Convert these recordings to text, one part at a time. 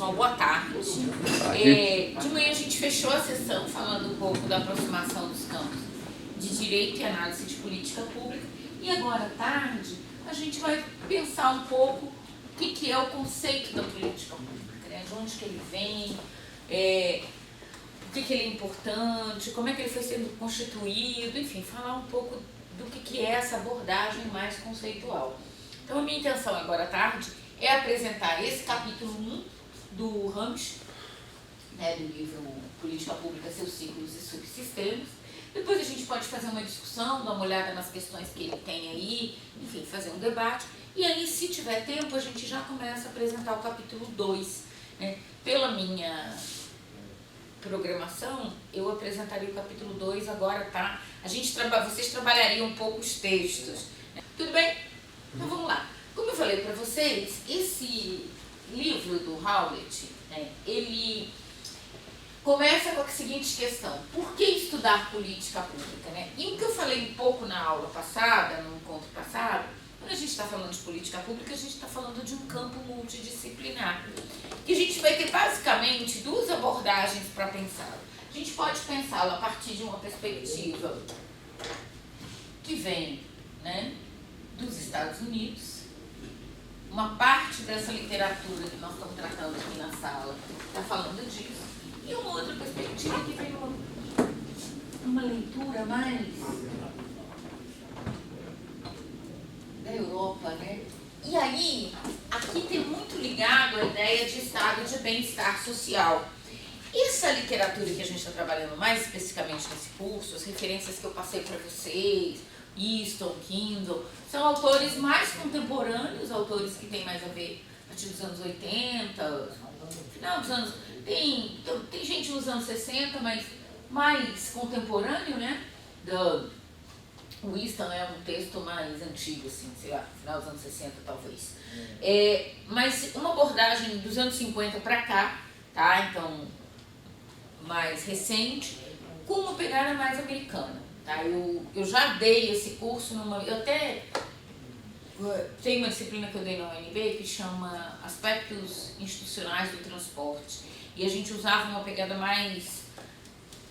pessoal, boa tarde. De manhã a gente fechou a sessão falando um pouco da aproximação dos campos de direito e análise de política pública, e agora à tarde a gente vai pensar um pouco o que é o conceito da política pública, né? De onde que ele vem, o que ele é importante, como é que ele foi sendo constituído, enfim, falar um pouco do que é essa abordagem mais conceitual. Então a minha intenção agora à tarde é apresentar esse capítulo 1 do Ramsch, né, do livro Política Pública, Seus Ciclos e Subsistemas. Depois a gente pode fazer uma discussão, dar uma olhada nas questões que ele tem aí, enfim, fazer um debate. E aí, se tiver tempo, a gente já começa a apresentar o capítulo 2. Né? Pela minha programação, eu apresentaria o capítulo 2 agora, tá? Vocês trabalhariam um pouco os textos. Né? Tudo bem? Então vamos lá. Como eu falei para vocês, esse livro do Howlett, né, ele começa com a seguinte questão: por que estudar política pública? Né? E o que eu falei um pouco na aula passada, no encontro passado, quando a gente está falando de política pública, a gente está falando de um campo multidisciplinar. Que a gente vai ter basicamente duas abordagens para pensar. A gente pode pensá-lo a partir de uma perspectiva que vem, né, dos Estados Unidos. Uma parte dessa literatura que nós estamos tratando aqui na sala está falando disso. E uma outra perspectiva que vem uma leitura mais da Europa, né? E aí, aqui tem muito ligado a ideia de estado de bem-estar social. Essa literatura que a gente está trabalhando mais especificamente nesse curso, as referências que eu passei para vocês, Easton, Kindle, são autores mais contemporâneos, autores que têm mais a ver a partir dos anos 80, final dos anos... Tem gente nos anos 60, mas mais contemporâneo, né? O Easton é um texto mais antigo, assim, sei lá, final dos anos 60 talvez. Mas uma abordagem dos anos 50 para cá, tá? Então, mais recente, com uma pegada mais americana. Tá? Eu já dei esse curso eu até tenho uma disciplina que eu dei na UNB que chama Aspectos Institucionais do Transporte, e a gente usava uma pegada mais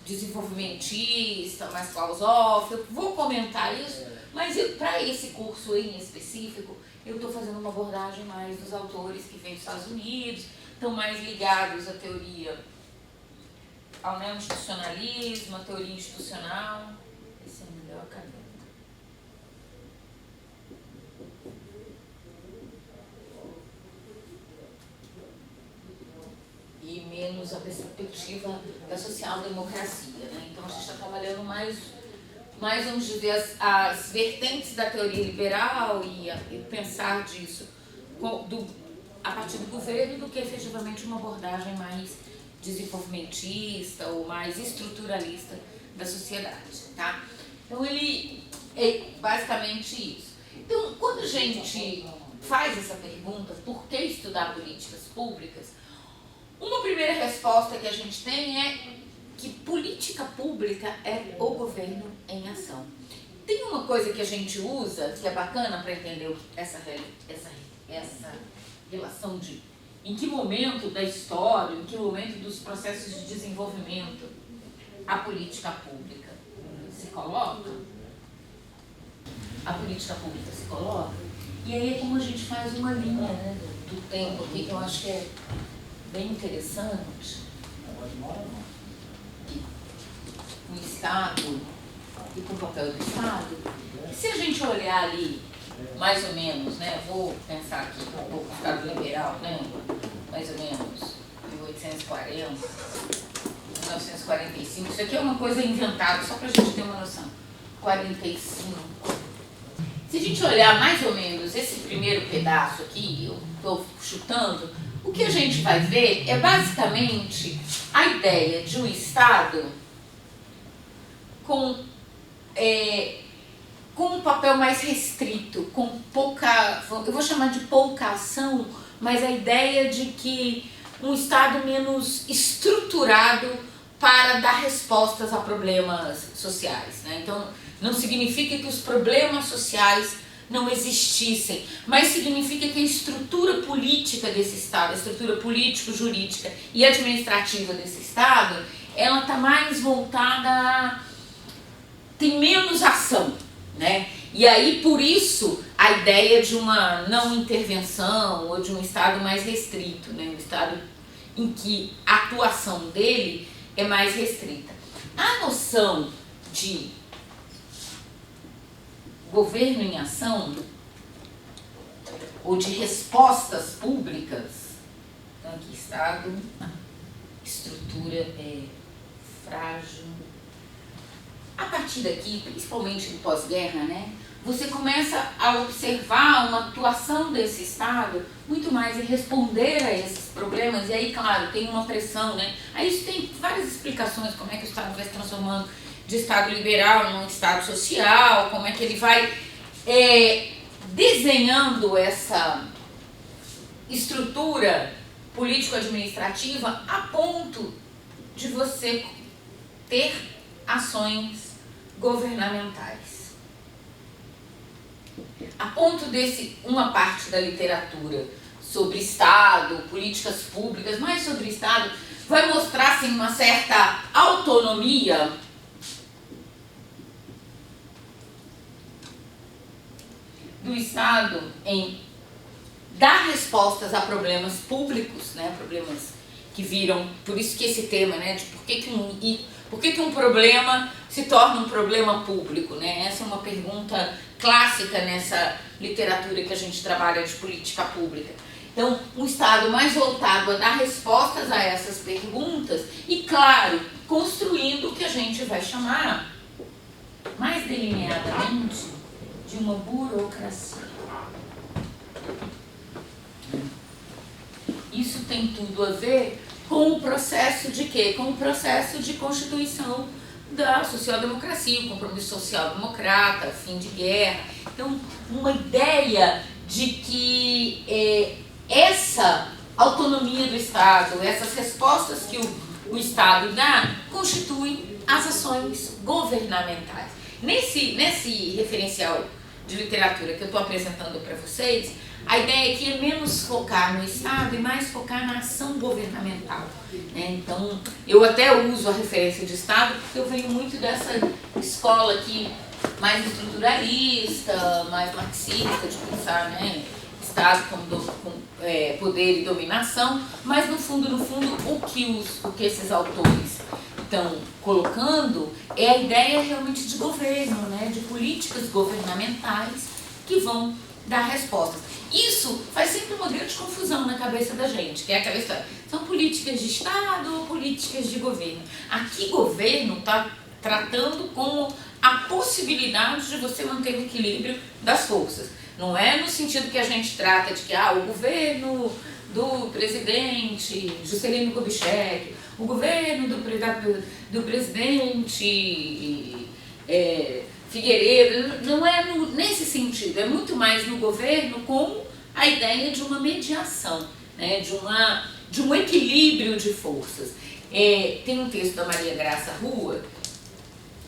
desenvolvimentista, mais filosófica. Eu vou comentar isso, mas para esse curso em específico eu estou fazendo uma abordagem mais dos autores que vêm dos Estados Unidos, estão mais ligados à teoria, ao neo-institucionalismo, à teoria institucional. Esse é o melhor acadêmico. E menos a perspectiva da social-democracia. Né? Então a gente está trabalhando mais vamos dizer, as vertentes da teoria liberal e pensar disso a partir do governo do que efetivamente uma abordagem mais desenvolvimentista ou mais estruturalista da sociedade. Tá? Então ele é basicamente isso. Então, quando a gente faz essa pergunta, por que estudar políticas públicas, uma primeira resposta que a gente tem é que política pública é o governo em ação. Tem uma coisa que a gente usa, que é bacana para entender essa relação de em que momento da história, em que momento dos processos de desenvolvimento a política pública se coloca. A política pública se coloca, e aí é como a gente faz uma linha, né, do tempo aqui, que eu acho que é bem interessante. O Estado e com o papel do Estado. E se a gente olhar ali, mais ou menos, né, vou pensar aqui um pouco o Estado liberal, né, mais ou menos 1840, 1945, isso aqui é uma coisa inventada, só para a gente ter uma noção, 45. Se a gente olhar mais ou menos esse primeiro pedaço aqui, eu estou chutando, o que a gente vai ver é basicamente a ideia de um Estado com um papel mais restrito, com pouca, eu vou chamar de pouca ação, mas a ideia de que um Estado menos estruturado para dar respostas a problemas sociais. Né? Então, não significa que os problemas sociais não existissem, mas significa que a estrutura política desse Estado, a estrutura político-jurídica e administrativa desse Estado, ela está mais voltada, tem menos ação, né? E aí, por isso, a ideia de uma não intervenção ou de um Estado mais restrito, né? Um Estado em que a atuação dele é mais restrita. A noção de governo em ação ou de respostas públicas, então aqui Estado, estrutura é frágil. A partir daqui, principalmente no pós-guerra, né, você começa a observar uma atuação desse Estado muito mais em responder a esses problemas, e aí, claro, tem uma pressão, né? Aí isso tem várias explicações, como é que o Estado vai se transformando de Estado liberal num Estado social, como é que ele vai desenhando essa estrutura político-administrativa a ponto de você ter ações governamentais. A ponto desse, uma parte da literatura sobre Estado, políticas públicas, mais sobre Estado, vai mostrar assim, uma certa autonomia do Estado em dar respostas a problemas públicos, né, problemas que viram, por isso que esse tema, né, de por que um problema se torna um problema público, né? Essa é uma pergunta clássica nessa literatura que a gente trabalha de política pública. Então, um Estado mais voltado a dar respostas a essas perguntas e, claro, construindo o que a gente vai chamar, mais delineadamente, de uma burocracia. Isso tem tudo a ver com o processo de quê? Com o processo de constituição da social-democracia, o compromisso social-democrata, o fim de guerra. Então, uma ideia de que essa autonomia do Estado, essas respostas que o Estado dá, constituem as ações governamentais. Nesse referencial de literatura que eu estou apresentando para vocês, a ideia aqui é menos focar no Estado e mais focar na ação governamental, né? Então, eu até uso a referência de Estado porque eu venho muito dessa escola aqui mais estruturalista, mais marxista, de pensar, né, Estado com poder e dominação, mas no fundo, o que esses autores estão colocando é a ideia realmente de governo, né, de políticas governamentais que vão dar respostas. Isso faz sempre um modelo de confusão na cabeça da gente, que é aquela história, são políticas de Estado ou políticas de governo? Aqui governo está tratando com a possibilidade de você manter o equilíbrio das forças. Não é no sentido que a gente trata de que o governo do presidente Juscelino Kubitschek, o governo do presidente Figueiredo, não é nesse sentido, é muito mais no governo com a ideia de uma mediação, né, de um equilíbrio de forças. Tem um texto da Maria Graça Rua,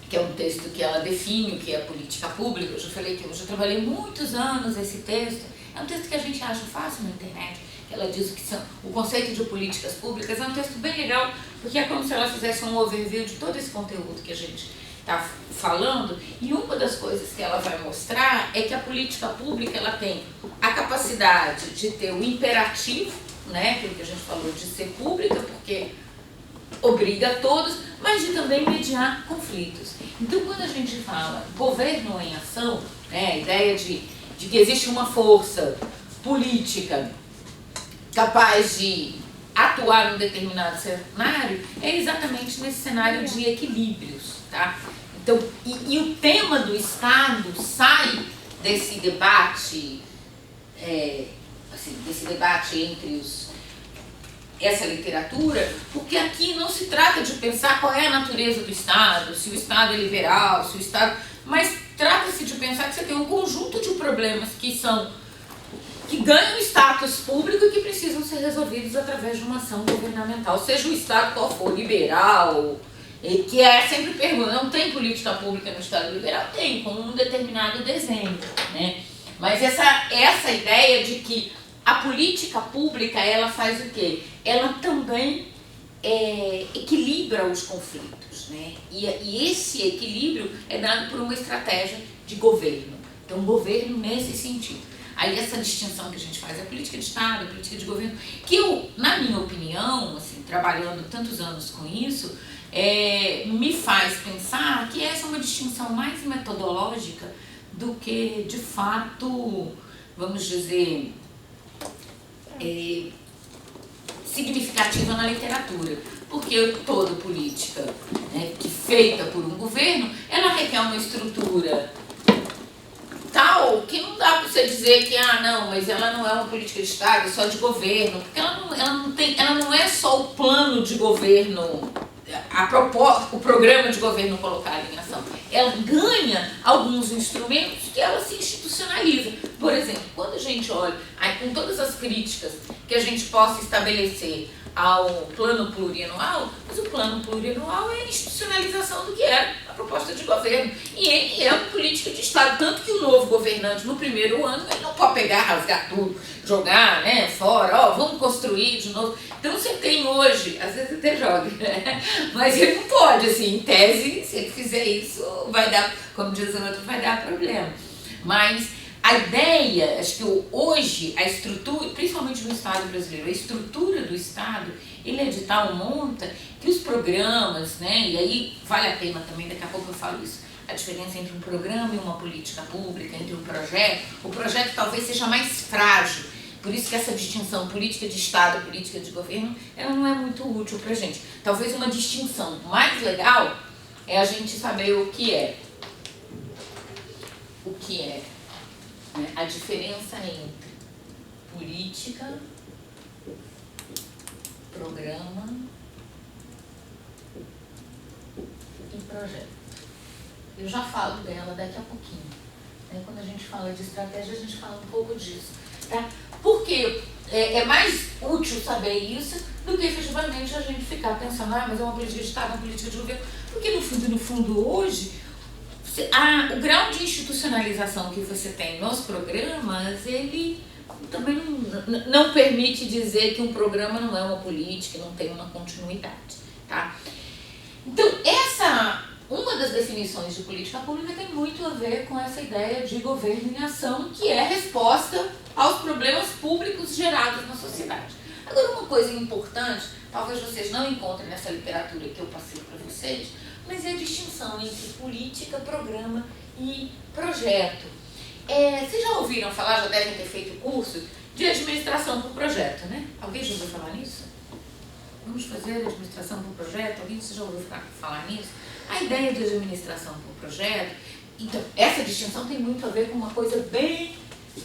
que é um texto que ela define o que é política pública. Eu já falei que eu já trabalhei muitos anos esse texto. É um texto que a gente acha fácil na internet, que ela diz o conceito de políticas públicas. É um texto bem legal, porque é como se ela fizesse um overview de todo esse conteúdo que a gente está falando, e uma das coisas que ela vai mostrar é que a política pública ela tem a capacidade de ter o imperativo, né, aquilo que a gente falou de ser pública, porque obriga a todos, mas de também mediar conflitos. Então, quando a gente fala governo em ação, né, a ideia de que existe uma força política capaz de atuar num determinado cenário, é exatamente nesse cenário de equilíbrios, tá? Então, e o tema do Estado sai desse debate, desse debate entre essa literatura, porque aqui não se trata de pensar qual é a natureza do Estado, se o Estado é liberal, se o Estado... Mas trata-se de pensar que você tem um conjunto de problemas que ganham status público e que precisam ser resolvidos através de uma ação governamental, seja o Estado qual for, liberal, que é sempre pergunta, não tem política pública no Estado liberal? Tem, com um determinado desenho, né? Mas essa ideia de que a política pública, ela faz o quê? Ela também equilibra os conflitos, né? E esse equilíbrio é dado por uma estratégia de governo. Então, governo nesse sentido. Aí essa distinção que a gente faz é a política de Estado, a política de governo, que eu, na minha opinião, assim, trabalhando tantos anos com isso, me faz pensar que essa é uma distinção mais metodológica do que, de fato, vamos dizer, significativa na literatura. Porque toda política, né, que feita por um governo, ela requer uma estrutura tal que não dá para você dizer que, não, mas ela não é uma política de Estado, é só de governo, porque ela não é só o plano de governo, o programa de governo colocado em ação. Ela ganha alguns instrumentos que ela se institucionaliza. Por exemplo, quando a gente olha, com todas as críticas que a gente possa estabelecer ao plano plurianual, mas o plano plurianual é a institucionalização do que era a proposta de governo. E ele é uma política de Estado, tanto que o novo governante, no primeiro ano, ele não pode pegar, rasgar tudo, jogar, né, fora, vamos construir de novo. Então você tem hoje, às vezes até joga, né? Mas ele não pode, assim, em tese, se ele fizer isso, vai dar, como diz o outro, vai dar problema. Mas a ideia, acho que hoje, a estrutura, principalmente no Estado brasileiro, a estrutura do Estado, ele é de tal monta que os programas, né, e aí vale a pena também, daqui a pouco eu falo isso, a diferença entre um programa e uma política pública, entre um projeto, o projeto talvez seja mais frágil, por isso que essa distinção política de Estado, política de governo, ela não é muito útil pra gente. Talvez uma distinção mais legal é a gente saber o que é. Né? A diferença entre política, programa e projeto. Eu já falo dela daqui a pouquinho. Né? Quando a gente fala de estratégia, a gente fala um pouco disso. Tá? Porque é mais útil saber isso do que efetivamente a gente ficar pensando, mas é uma política de Estado, uma política de governo. Porque no fundo hoje, o grau de institucionalização que você tem nos programas, ele também não permite dizer que um programa não é uma política, não tem uma continuidade. Tá? Então, uma das definições de política pública tem muito a ver com essa ideia de governo em ação, que é a resposta aos problemas públicos gerados na sociedade. Agora, uma coisa importante, talvez vocês não encontrem nessa literatura que eu passei para vocês, mas é a distinção entre política, programa e projeto. Vocês já ouviram falar, já devem ter feito curso de administração por projeto, né? Alguém já ouviu falar nisso? Vamos fazer administração por projeto? Alguém já ouviu falar nisso? A ideia de administração por projeto, então, essa distinção tem muito a ver com uma coisa bem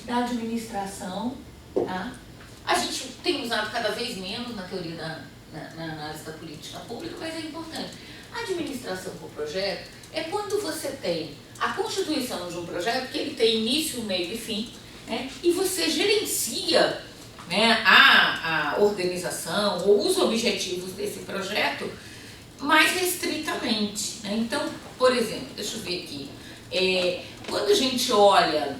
da administração, tá? A gente tem usado cada vez menos na teoria na análise da política pública, mas é importante. A administração por projeto é quando você tem a constituição de um projeto que ele tem início, meio e fim, né? E você gerencia, né, a organização ou os objetivos desse projeto mais restritamente. Né? Então, por exemplo, deixa eu ver aqui, quando a gente olha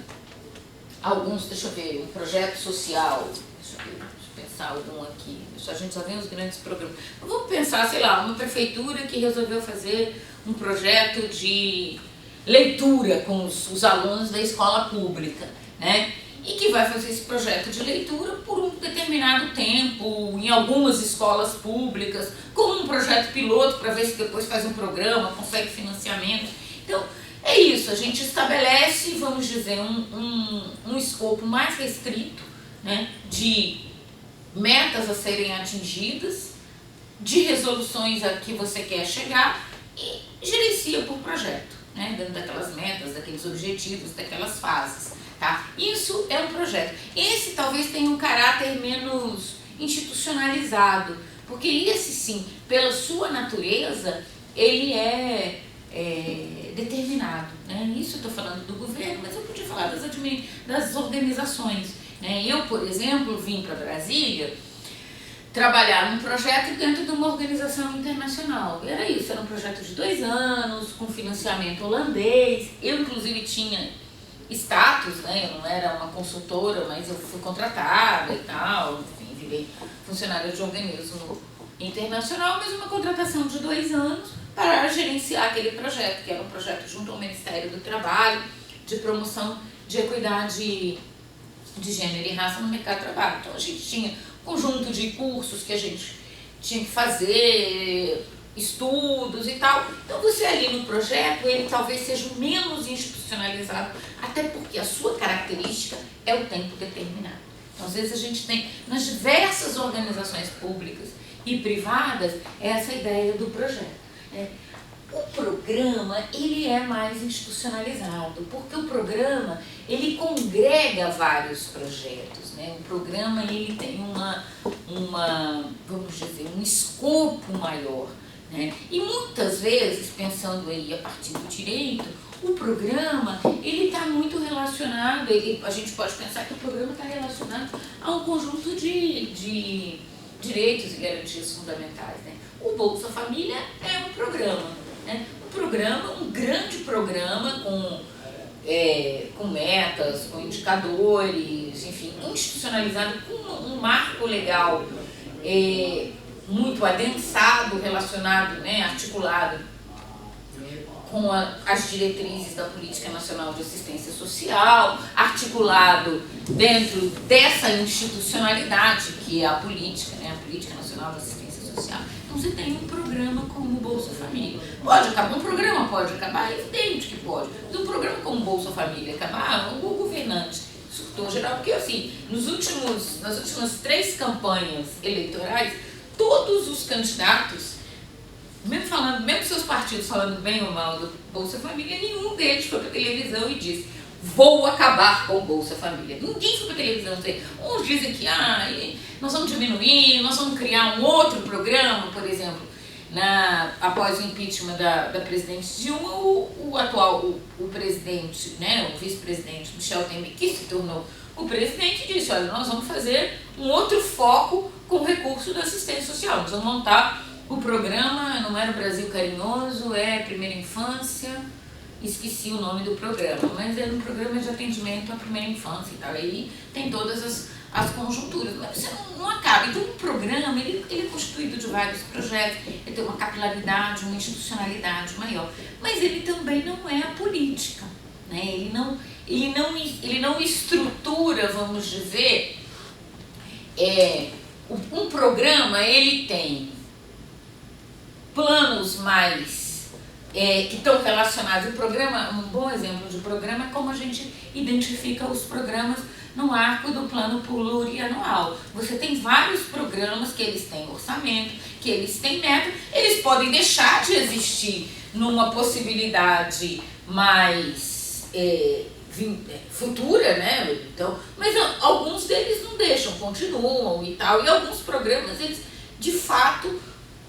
um projeto social, deixa eu pensar algum aqui, a gente só vê os grandes programas. Vamos pensar, sei lá, uma prefeitura que resolveu fazer um projeto de leitura com os alunos da escola pública, né? E que vai fazer esse projeto de leitura por um determinado tempo, em algumas escolas públicas, como um projeto piloto para ver se depois faz um programa, consegue financiamento. Então, é isso, a gente estabelece, vamos dizer, um escopo mais restrito, né, de metas a serem atingidas, de resoluções a que você quer chegar e gerencia por projeto, né, dentro daquelas metas, daqueles objetivos, daquelas fases. Tá? Isso é um projeto. Esse talvez tenha um caráter menos institucionalizado, porque esse sim, pela sua natureza, ele é determinado. Né? Isso eu estou falando do governo, mas eu podia falar das organizações. Né? Eu, por exemplo, vim para Brasília trabalhar num projeto dentro de uma organização internacional. Era isso, era um projeto de 2 anos, com financiamento holandês. Eu, inclusive, tinha status, né? Eu não era uma consultora, mas eu fui contratada e tal, enfim, virei funcionária de organismo internacional, mas uma contratação de 2 anos para gerenciar aquele projeto, que era um projeto junto ao Ministério do Trabalho, de promoção de equidade de gênero e raça no mercado de trabalho. Então a gente tinha um conjunto de cursos que a gente tinha que fazer, estudos e tal. Então você ali no projeto, ele talvez seja menos institucionalizado, até porque a sua característica é o tempo determinado. Então às vezes a gente tem nas diversas organizações públicas e privadas essa ideia do projeto, né? O programa, ele é mais institucionalizado, porque o programa, ele congrega vários projetos, né? O programa, ele tem vamos dizer, um escopo maior, né? E muitas vezes, pensando aí a partir do direito, o programa, ele está muito relacionado, a gente pode pensar que o programa está relacionado a um conjunto de direitos e garantias fundamentais, né? O Bolsa Família é um programa, né? Um grande programa com metas, com indicadores, enfim, institucionalizado com um marco legal muito adensado, relacionado, né, articulado com as diretrizes da Política Nacional de Assistência Social, articulado dentro dessa institucionalidade que é a política, né, a Política Nacional de Assistência Social. Então você tem um programa como o Bolsa Família. Pode acabar, um programa pode acabar, é evidente que pode. Mas um programa como o Bolsa Família acabar, o governante surtou geral, porque assim, nas últimas 3 campanhas eleitorais, todos os candidatos, mesmo seus partidos falando bem ou mal do Bolsa Família, nenhum deles foi para a televisão e disse: vou acabar com o Bolsa Família. Ninguém foi para a televisão dizer. Uns dizem que nós vamos diminuir, nós vamos criar um outro programa, por exemplo, após o impeachment da presidente Dilma, o presidente, né, o vice-presidente Michel Temer, que se tornou o presidente, disse: olha, nós vamos fazer um outro foco com o recurso da assistência social. Nós vamos montar o programa, não era o Brasil Carinhoso, é Primeira Infância, esqueci o nome do programa, mas era um programa de atendimento à primeira infância e tal. Aí tem todas as conjunturas, mas você não acaba. Então o programa, ele é constituído de vários projetos, ele tem uma capilaridade, uma institucionalidade maior, mas ele também não é a política, né? Ele não estrutura, vamos dizer, um programa, ele tem planos mais que estão relacionados. O programa, um bom exemplo de programa é como a gente identifica os programas no arco do plano plurianual. Você tem vários programas que eles têm orçamento, que eles têm meta, eles podem deixar de existir numa possibilidade mais futura, né? Então, mas alguns deles não deixam, continuam e tal, e alguns programas, eles de fato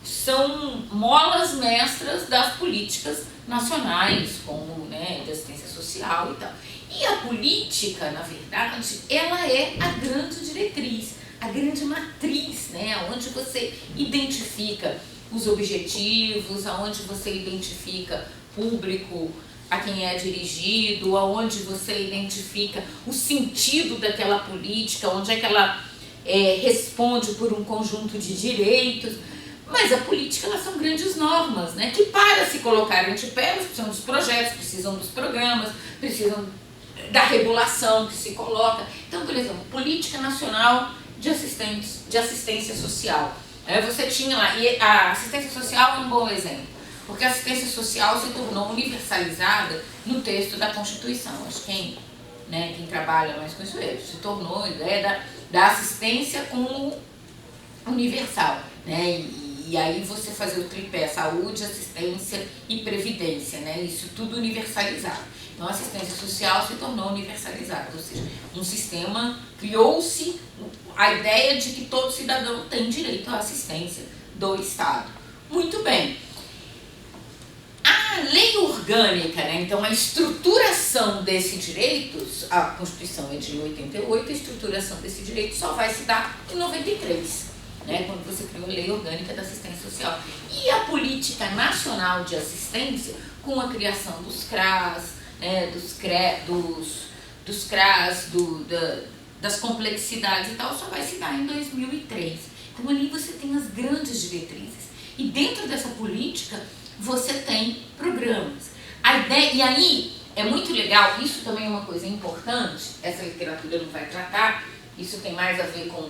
são molas mestras das políticas nacionais, como, né, de assistência social e tal. E a política, na verdade, ela é a grande diretriz, a grande matriz, né, onde você identifica os objetivos, aonde você identifica público a quem é dirigido, aonde você identifica o sentido daquela política, onde é que ela responde por um conjunto de direitos. Mas a política, elas são grandes normas, né, que para se colocarem de pé, elas precisam dos projetos, precisam dos programas, precisam da regulação que se coloca. Então, por exemplo, Política Nacional de Assistência Social. Você tinha lá, e a assistência social é um bom exemplo, porque a assistência social se tornou universalizada no texto da Constituição. Acho que quem trabalha mais com isso se tornou a ideia da assistência como universal, né? E aí você fazer o tripé, saúde, assistência e previdência, né? Isso tudo universalizado. Então a assistência social se tornou universalizada, ou seja, um sistema, criou-se a ideia de que todo cidadão tem direito à assistência do Estado. Muito bem. A lei orgânica, né? Então a estruturação desse direito, a Constituição é de 88, a estruturação desse direito só vai se dar em 93. Né, quando você criou a Lei Orgânica da Assistência Social. E a Política Nacional de Assistência, com a criação dos CRAS, né, dos dos CRAS, das complexidades e tal, só vai se dar em 2003. Então ali você tem as grandes diretrizes. E dentro dessa política você tem programas. A ideia, e aí é muito legal, isso também é uma coisa importante, essa literatura não vai tratar, isso tem mais a ver com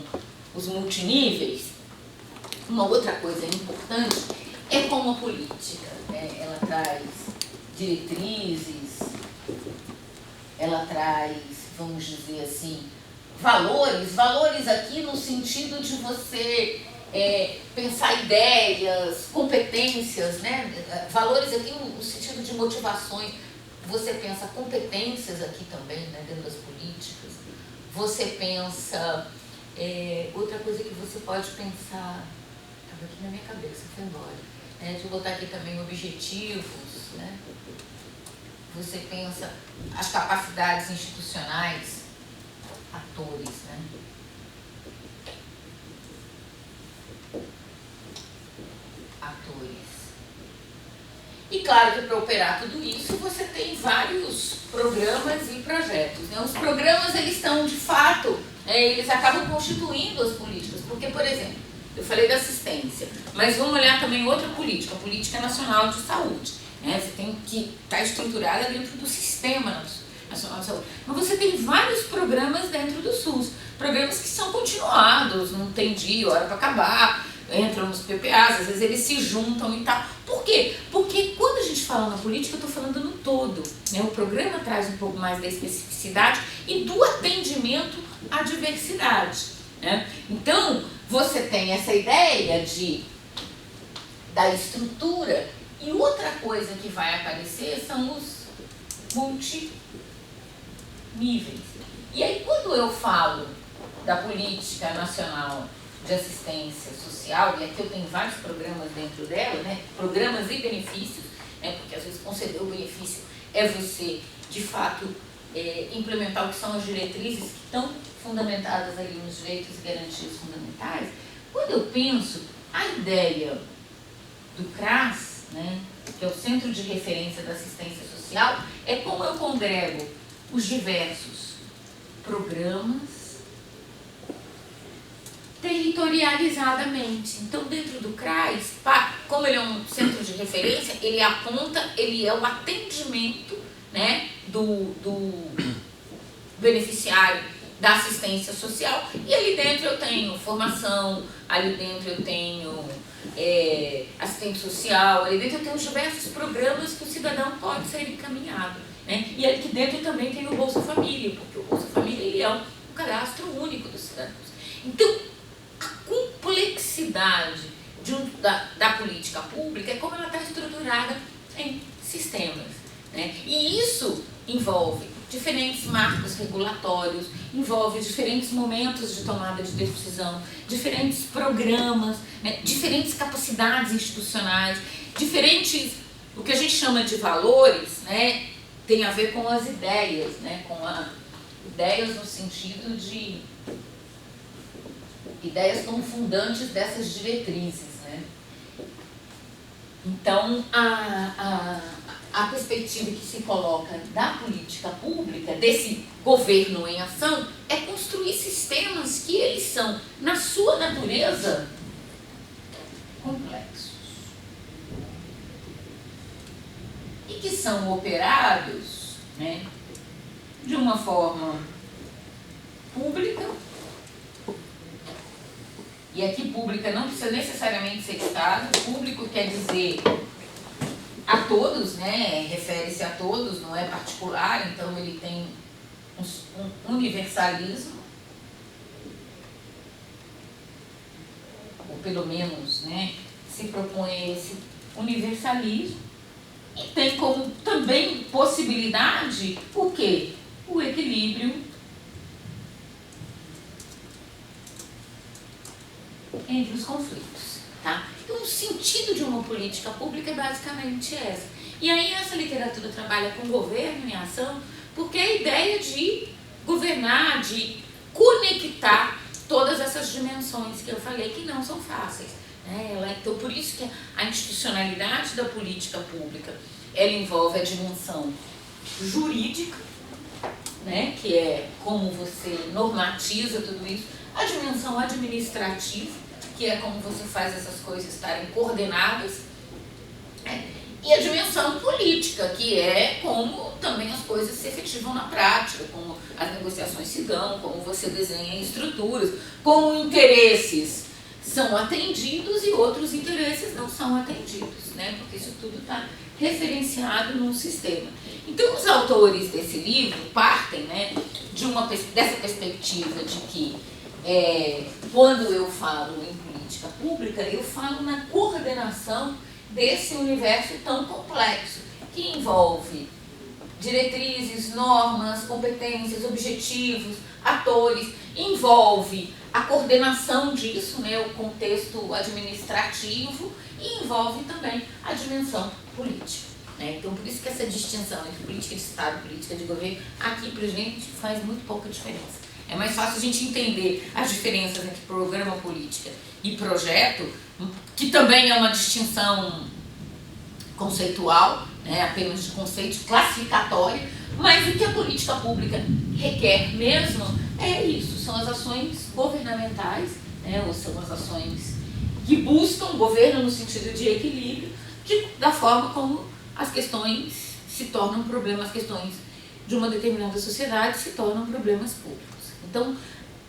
os multiníveis. Uma outra coisa importante é como a política, né? Ela traz diretrizes, ela traz, vamos dizer assim, valores aqui no sentido de você pensar ideias, competências, né? Valores aqui no sentido de motivações. Você pensa competências aqui também, né, dentro das políticas. Você pensa, outra coisa que você pode pensar, estava aqui na minha cabeça, foi embora. Deixa eu botar aqui também objetivos, né? Você pensa as capacidades institucionais, atores, né? Atores. E claro que para operar tudo isso você tem vários programas e projetos, né? Os programas, eles estão de fato, eles acabam constituindo as políticas, porque, por exemplo, eu falei da assistência, mas vamos olhar também outra política, a Política Nacional de Saúde, né? Você tem que estar estruturada dentro do Sistema Nacional de Saúde. Mas você tem vários programas dentro do SUS, programas que são continuados, não tem dia, hora para acabar, entram nos PPAs, às vezes eles se juntam e tal. Por quê? Porque quando a gente fala na política, eu estou falando no todo, né? O programa traz um pouco mais da especificidade e do atendimento à diversidade, né? Então, você tem essa ideia da estrutura, e outra coisa que vai aparecer são os multiníveis. E aí, quando eu falo da Política Nacional de Assistência Social, e aqui eu tenho vários programas dentro dela, né? Programas e benefícios, né? Porque às vezes conceder o benefício é você, de fato, implementar o que são as diretrizes que estão fundamentadas ali nos direitos e garantias fundamentais. Quando eu penso, a ideia do CRAS, né, que é o Centro de Referência da Assistência Social, é como eu congrego os diversos programas territorializadamente. Então, dentro do CRAS, como ele é um centro de referência, ele aponta, ele é o atendimento, né, do beneficiário da assistência social, e ali dentro eu tenho formação, ali dentro eu tenho assistente social, ali dentro eu tenho diversos programas que o cidadão pode ser encaminhado, né? E aqui dentro também tem o Bolsa Família, porque o Bolsa Família, ele é um cadastro único dos cidadãos. Então, a complexidade da política pública é como ela está estruturada em sistemas, né? E isso envolve diferentes marcos regulatórios, envolve diferentes momentos de tomada de decisão, diferentes programas, né? Diferentes capacidades institucionais, diferentes, o que a gente chama de valores, né? Tem a ver com as ideias, né? Com ideias no sentido de ideias como fundantes dessas diretrizes, né? Então, a perspectiva que se coloca da política pública, desse governo em ação, é construir sistemas que eles são, na sua natureza, complexos. E que são operados, né, de uma forma pública. E aqui pública não precisa necessariamente ser Estado, público quer dizer a todos, né? Refere-se a todos, não é particular, então ele tem um universalismo, ou pelo menos, né, se propõe esse universalismo, e tem como também possibilidade o quê? O equilíbrio entre os conflitos, tá? Então, o sentido de uma política pública é basicamente essa. E aí essa literatura trabalha com governo em ação, porque a ideia de governar, de conectar todas essas dimensões que eu falei que não são fáceis, né? Então, por isso que a institucionalidade da política pública, ela envolve a dimensão jurídica, né, que é como você normatiza tudo isso, a dimensão administrativa, que é como você faz essas coisas estarem coordenadas, né, e a dimensão política, que é como também as coisas se efetivam na prática, como as negociações se dão, como você desenha estruturas, como interesses são atendidos e outros interesses não são atendidos, né, porque isso tudo está referenciado num sistema. Então, os autores desse livro partem, né, dessa perspectiva de que quando eu falo em política pública, eu falo na coordenação desse universo tão complexo, que envolve diretrizes, normas, competências, objetivos, atores, envolve a coordenação disso, né, o contexto administrativo, e envolve também a dimensão política. Né? Então, por isso que essa distinção entre política de Estado e política de governo, aqui pra gente faz muito pouca diferença. É mais fácil a gente entender as diferenças entre programa política e projeto, que também é uma distinção conceitual, né, apenas de conceito classificatório, mas o que a política pública requer mesmo é isso, são as ações governamentais, né, ou são as ações que buscam governo no sentido de equilíbrio, da forma como as questões se tornam problemas, as questões de uma determinada sociedade se tornam problemas públicos. Então,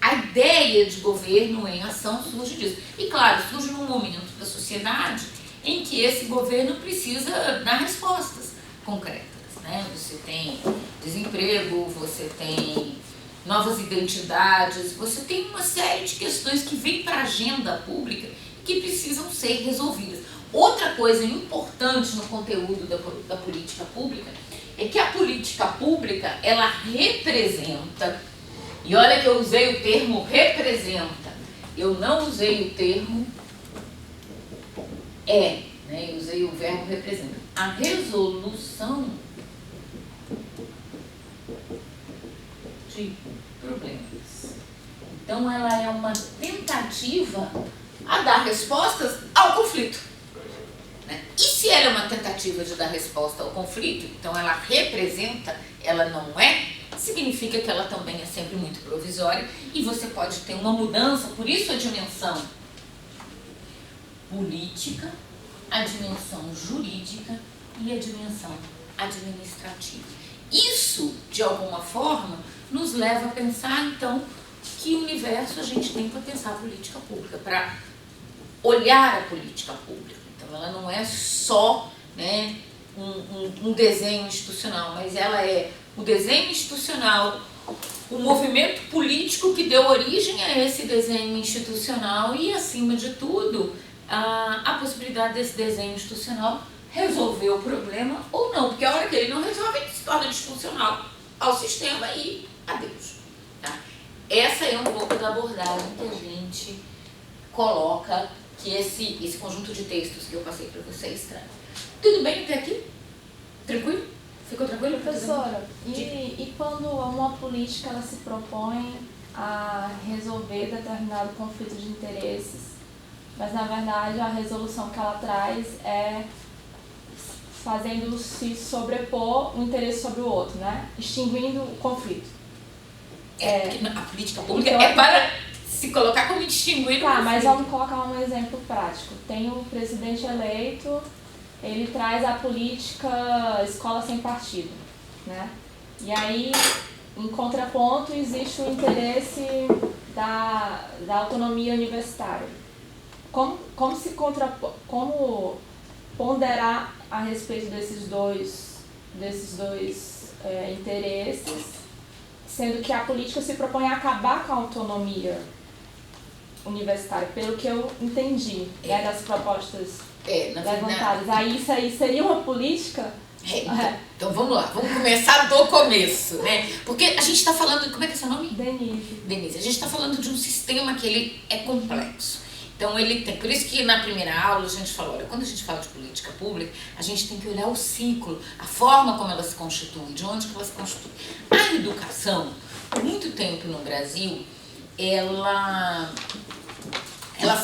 a ideia de governo em ação surge disso. E, claro, surge num momento da sociedade em que esse governo precisa dar respostas concretas. Né? Você tem desemprego, você tem novas identidades, você tem uma série de questões que vêm para a agenda pública que precisam ser resolvidas. Outra coisa importante no conteúdo da política pública é que a política pública, ela representa, e olha que eu usei o termo representa, eu não usei o termo né? Eu usei o verbo representa. A resolução de problemas. Então, ela é uma tentativa a dar respostas ao conflito. Né? E se ela é uma tentativa de dar resposta ao conflito, então ela representa, ela não é, significa que ela também é sempre muito provisória e você pode ter uma mudança, por isso a dimensão política, a dimensão jurídica e a dimensão administrativa. Isso, de alguma forma, nos leva a pensar, então, que universo a gente tem para pensar a política pública, para olhar a política pública. Então, ela não é só, né, um desenho institucional, mas ela é o desenho institucional, o movimento político que deu origem a esse desenho institucional e, acima de tudo, a possibilidade desse desenho institucional resolver o problema ou não, porque a hora que ele não resolve, ele se torna disfuncional ao sistema e adeus. Tá? Essa é um pouco da abordagem que a gente coloca, que esse conjunto de textos que eu passei para vocês traz. Tudo bem até aqui? Tranquilo? Ficou tranquilo? Professora, e quando uma política ela se propõe a resolver determinado conflito de interesses, mas na verdade a resolução que ela traz é fazendo se sobrepor um interesse sobre o outro, né? Extinguindo o conflito. A política pública então, é para se colocar como extinguir o conflito. Mas vamos colocar um exemplo prático. Tem o presidente eleito, ele traz a política escola sem partido, né? E aí, em contraponto, existe o interesse da autonomia universitária. Como ponderar a respeito desses dois interesses, sendo que a política se propõe a acabar com a autonomia universitária, pelo que eu entendi, né, das propostas levantadas. Aí isso aí seria uma política? Então vamos lá, vamos começar do começo, né? Porque a gente está falando, como é que é seu nome? Denise. A gente está falando de um sistema que ele é complexo. Então ele tem, por isso que na primeira aula a gente falou, olha, quando a gente fala de política pública, a gente tem que olhar o ciclo, a forma como ela se constitui, de onde que ela se constitui. A educação, por muito tempo no Brasil, ela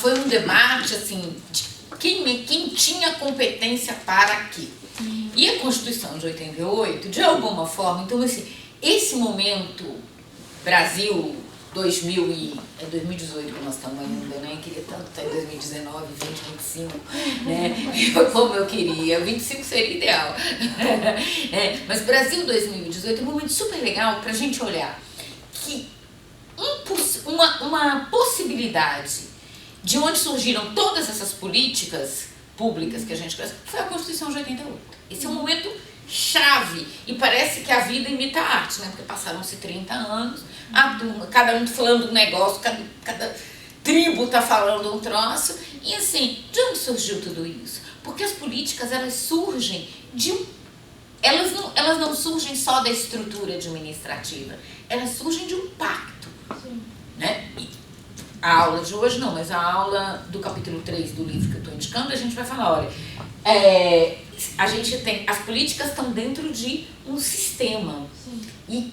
foi um debate assim, de quem tinha competência para quê. E a Constituição de 88, de alguma forma, então assim, esse momento, Brasil 2018 que nós estamos ainda, né? Queria tanto estar em 2019, 20, 25, né? Como eu queria, 25 seria ideal. Mas Brasil 2018 é um momento super legal para a gente olhar que uma possibilidade de onde surgiram todas essas políticas públicas que a gente conhece foi a Constituição de 88. Esse é um momento chave e parece que a vida imita a arte, né? Porque passaram-se 30 anos, a turma, cada um falando um negócio, cada tribo está falando um troço, e assim, de onde surgiu tudo isso? Porque as políticas, elas surgem elas não surgem só da estrutura administrativa, elas surgem de um pacto. Sim. Né? E a aula de hoje não, mas a aula do capítulo 3 do livro que eu estou indicando, a gente vai falar, olha, a gente tem, as políticas estão dentro de um sistema. Sim.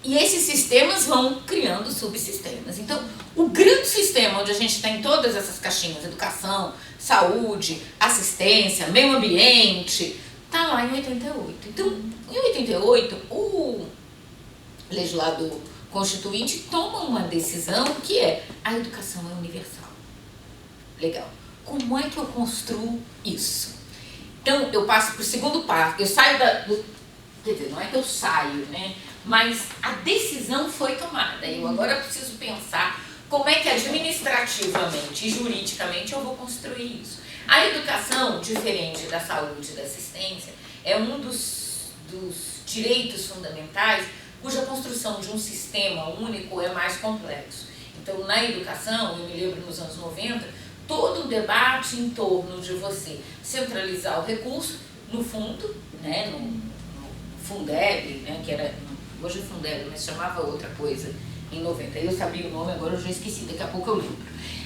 E esses sistemas vão criando subsistemas. Então, o grande sistema onde a gente tem todas essas caixinhas, educação, saúde, assistência, meio ambiente, está lá em 88. Então, em 88, o legislador constituinte toma uma decisão que é: a educação é universal. Legal. Como é que eu construo isso? Então, eu passo para o segundo passo. Eu saio quer dizer, não é que eu saio, né? Mas a decisão foi tomada. Eu agora preciso pensar como é que administrativamente e juridicamente eu vou construir isso. A educação, diferente da saúde e da assistência, é um dos direitos fundamentais cuja construção de um sistema único é mais complexo. Então, na educação, eu me lembro nos anos 90, todo o debate em torno de você centralizar o recurso no fundo, né, no Fundeb, né, que era, hoje é Fundeb, mas chamava outra coisa em 90. Eu sabia o nome, agora eu já esqueci, daqui a pouco eu lembro.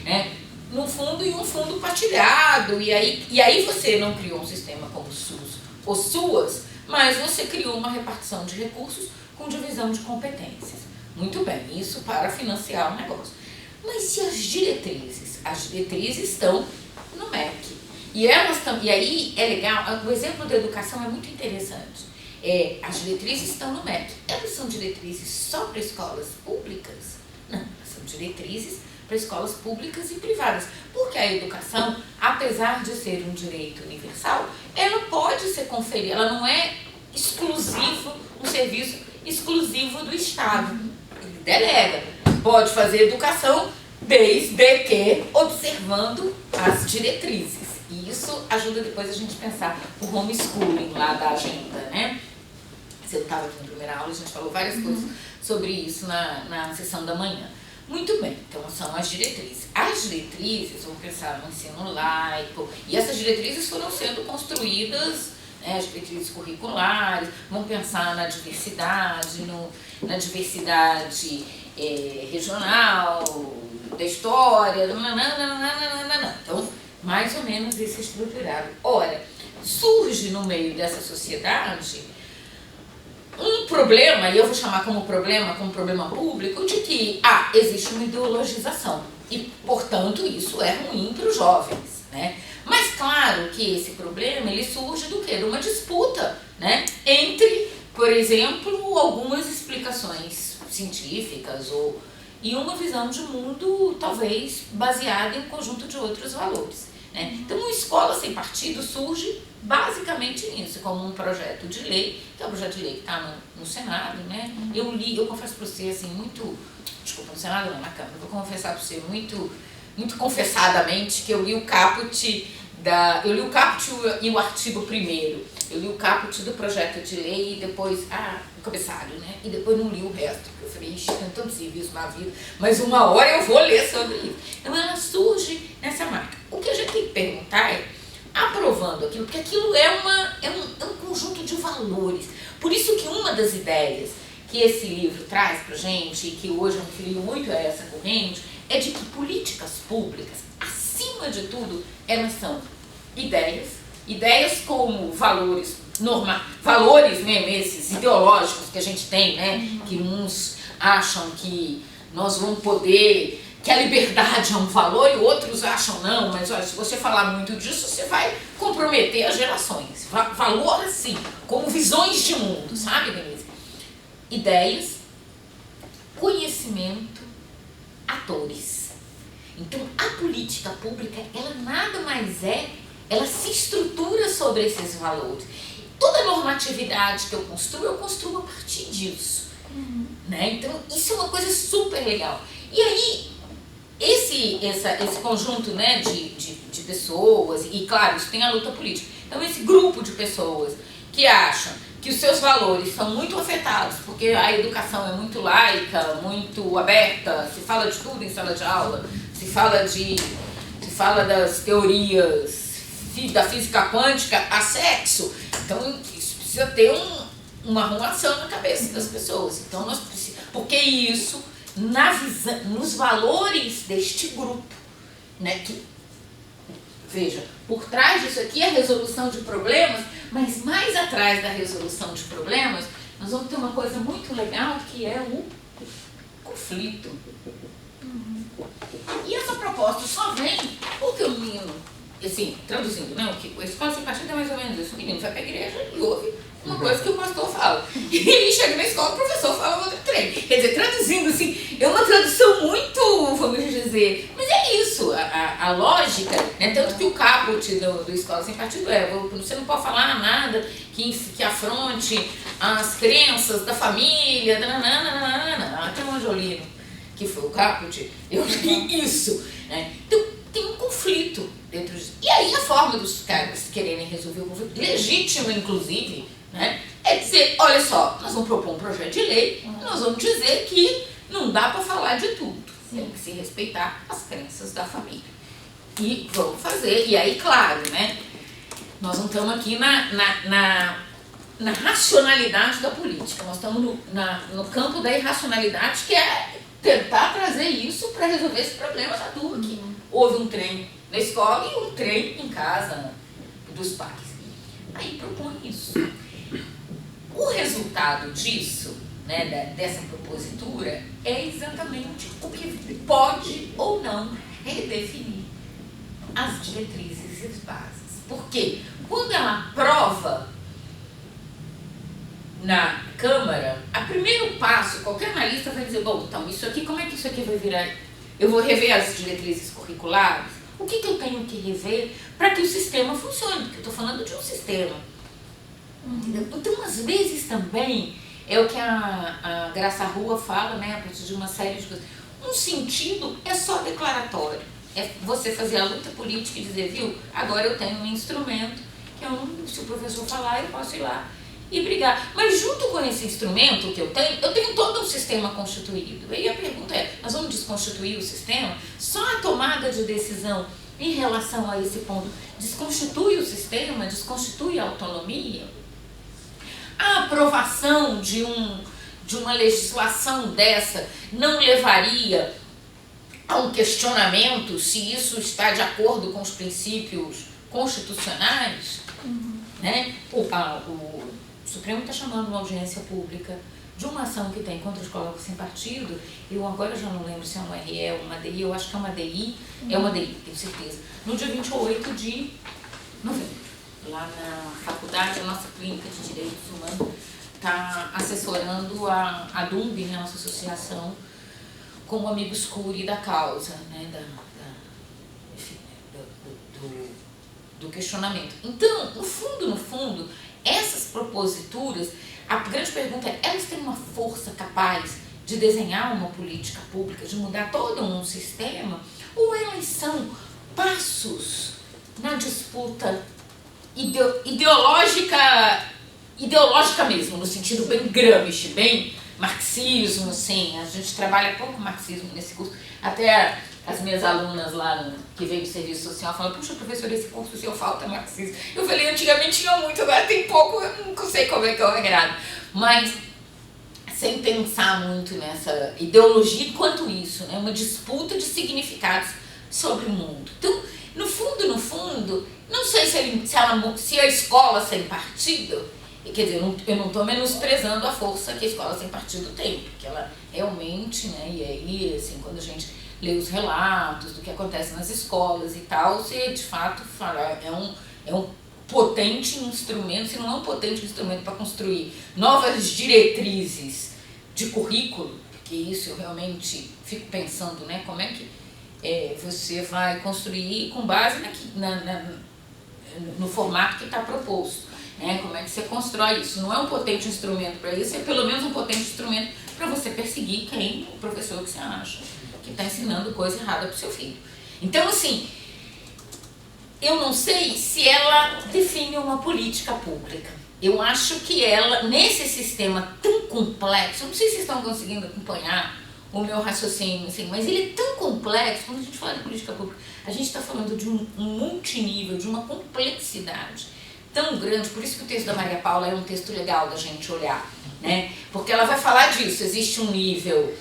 Né? No fundo, e um fundo partilhado, e aí você não criou um sistema como o SUS ou SUAS, mas você criou uma repartição de recursos com divisão de competências. Muito bem, isso para financiar o negócio. Mas e as diretrizes? As diretrizes estão no MEC. E aí é legal, o exemplo da educação é muito interessante. As diretrizes estão no MEC. Elas são diretrizes só para escolas públicas? Não, elas são diretrizes para escolas públicas e privadas. Porque a educação, apesar de ser um direito universal, ela pode ser conferida, ela não é exclusivo, um serviço exclusivo do Estado. Ele delega. Pode fazer educação desde que observando as diretrizes. E isso ajuda depois a gente pensar o homeschooling lá da agenda, né? Você estava aqui na primeira aula, a gente falou várias coisas sobre isso na sessão da manhã. Muito bem, então são as diretrizes. As diretrizes, vamos pensar no ensino laico, e essas diretrizes foram sendo construídas, né, as diretrizes curriculares, vamos pensar na diversidade, na diversidade regional, da história, então, mais ou menos isso estruturado. Ora, surge no meio dessa sociedade um problema, e eu vou chamar como problema público, de que existe uma ideologização e, portanto, isso é ruim para os jovens, né? Mas claro que esse problema ele surge do quê? De uma disputa, né? Entre, por exemplo, algumas explicações científicas e uma visão de mundo talvez baseada em um conjunto de outros valores. Né? Então, uma escola sem partido surge basicamente nisso, como um projeto de lei, que é um projeto de lei que está no Senado, né? Eu confesso para você, assim, desculpa, no Senado não, na Câmara, vou confessar para você muito confessadamente que eu li o caput e o artigo 1º, eu li o caput do projeto de lei e depois, o cabeçalho, né? E depois não li o resto, porque eu falei, tem tanto serviço na vida, mas uma hora eu vou ler sobre isso. Então ela surge nessa marca. O que a gente tem que perguntar é, aprovando aquilo, porque aquilo é um conjunto de valores. Por isso que uma das ideias que esse livro traz pra gente, e que hoje eu me filio muito a essa corrente, é de que políticas públicas, acima de tudo, elas são ideias como valores mesmo, esses ideológicos que a gente tem, né? Que uns acham que nós vamos poder, que a liberdade é um valor e outros acham não, mas olha, se você falar muito disso, você vai comprometer as gerações. Valor assim, como visões de mundo, sabe, Denise? ideias, conhecimento, atores. Então, a política pública, ela nada mais é, ela se estrutura sobre esses valores. Toda normatividade que eu construo a partir disso. Né? Então, isso é uma coisa super legal. E aí, esse conjunto, né, de pessoas, e claro, isso tem a luta política. Então, esse grupo de pessoas que acham que os seus valores são muito afetados, porque a educação é muito laica, muito aberta, se fala de tudo em sala de aula, se fala das teorias da física quântica a sexo, então isso precisa ter uma arrumação na cabeça das pessoas. Então, nós precisamos, porque isso, nos valores deste grupo, né, que, veja, por trás disso aqui é a resolução de problemas, mas mais atrás da resolução de problemas, nós vamos ter uma coisa muito legal, que é o conflito. E essa proposta só vem porque o menino, assim, traduzindo, né, a escola sem partido é mais ou menos isso. O menino vai para a igreja e ouve uma coisa que o pastor fala. E ele chega na escola, o professor fala outro trem. Quer dizer, traduzindo assim, é uma tradução muito, vamos dizer, mas é isso, a lógica, né? Tanto que o caput do Escola Sem Partido você não pode falar nada que afronte as crenças da família, até o Angelino, que foi o caput, eu li isso, né? Então, tem um conflito dentro disso. E aí a forma dos caras quererem resolver o conflito, legítimo inclusive, né, é dizer, olha só, nós vamos propor um projeto de lei, nós vamos dizer que não dá para falar de tudo, tem que se respeitar as crenças da família. E vamos fazer, e aí claro, né, nós não estamos aqui na racionalidade da política, nós estamos no campo da irracionalidade, que é tentar trazer isso para resolver esse problema da turma aqui. Houve um trem na escola e um trem em casa dos pais. Aí propõe isso. O resultado disso, né, dessa propositura, é exatamente o que pode ou não redefinir as diretrizes e as bases. Porque quando ela aprova na Câmara, o primeiro passo, qualquer analista vai dizer, bom, então isso aqui, como é que isso aqui vai virar? Eu vou rever as diretrizes curriculares? O que eu tenho que rever para que o sistema funcione? Porque eu estou falando de um sistema. Entendeu? Então, às vezes também, é o que a Graça Rua fala, né, a partir de uma série de coisas. Um sentido é só declaratório. É você fazer a luta política e dizer, viu, agora eu tenho um instrumento que se o professor falar, eu posso ir lá e brigar. Mas junto com esse instrumento que eu tenho todo um sistema constituído. E a pergunta é, nós vamos desconstituir o sistema? Só a tomada de decisão em relação a esse ponto desconstitui o sistema, desconstitui a autonomia? A aprovação de uma legislação dessa não levaria a um questionamento se isso está de acordo com os princípios constitucionais? Né? O Supremo está chamando uma audiência pública de uma ação que tem contra a escola sem partido. Eu agora já não lembro se é um RE ou uma DI, eu acho que é uma DI, é uma DI, tenho certeza. No dia 28 de novembro, lá na faculdade, a nossa clínica de Direitos Humanos está assessorando a DUMB, né, a nossa associação, como amigos curi da causa, né, enfim, do questionamento. Então, no fundo, essas proposituras, a grande pergunta é, elas têm uma força capaz de desenhar uma política pública, de mudar todo um sistema, ou elas são passos na disputa ideológica mesmo, no sentido bem Gramsci, bem marxismo, assim, a gente trabalha pouco marxismo nesse curso, até as minhas alunas lá que veio do serviço social falam, puxa, professor, esse curso seu falta marxismo. Eu falei, antigamente tinha muito, agora tem pouco, eu não sei como é que eu agrado. Mas sem pensar muito nessa ideologia enquanto isso, né? Uma disputa de significados sobre o mundo. Então, no fundo, não sei se a escola sem partido, quer dizer, eu não estou menosprezando a força que a escola sem partido tem, porque ela realmente, né, e aí, assim, quando a gente lê os relatos do que acontece nas escolas e tal, você de fato fala, é um potente instrumento, se não é um potente instrumento para construir novas diretrizes de currículo, porque isso eu realmente fico pensando, né, como é que você vai construir com base no formato que está proposto. Né? Como é que você constrói isso? Não é um potente instrumento para isso, é pelo menos um potente instrumento para você perseguir o professor que você acha que está ensinando coisa errada para o seu filho. Então, assim, eu não sei se ela define uma política pública. Eu acho que ela, nesse sistema tão complexo, eu não sei se vocês estão conseguindo acompanhar o meu raciocínio, assim, mas ele é tão complexo. Quando a gente fala de política pública, a gente está falando de um multinível, de uma complexidade tão grande. Por isso que o texto da Maria Paula é um texto legal da gente olhar, né? Porque ela vai falar disso. Existe um nível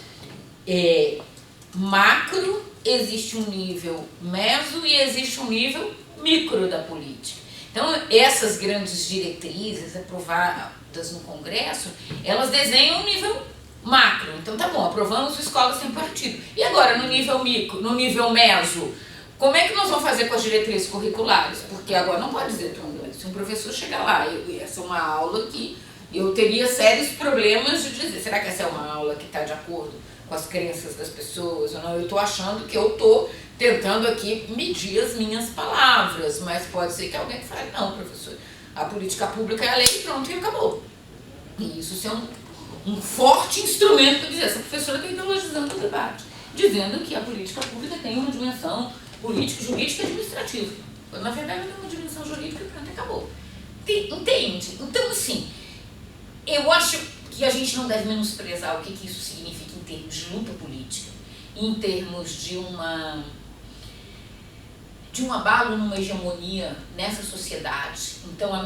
macro, existe um nível meso e existe um nível micro da política. Então, essas grandes diretrizes aprovadas no Congresso, elas desenham um nível macro. Então, tá bom, aprovamos escolas sem partido. E agora, no nível micro, no nível meso, como é que nós vamos fazer com as diretrizes curriculares? Porque agora não pode dizer tão grande. Se um professor chegar lá e essa é uma aula que eu teria sérios problemas de dizer, será que essa é uma aula que está de acordo com as crenças das pessoas ou não? Eu estou achando que eu estou tentando aqui medir as minhas palavras, mas pode ser que alguém fale, não, professor, a política pública é a lei, pronto, e acabou. E isso é um forte instrumento para dizer, essa professora está ideologizando o debate, dizendo que a política pública tem uma dimensão política, jurídica e administrativa. Quando, na verdade, ela tem uma dimensão jurídica e pronto, acabou. Entende? Então, assim, eu acho que a gente não deve menosprezar o que isso significa em termos de luta política, em termos de um abalo numa hegemonia nessa sociedade. Então, a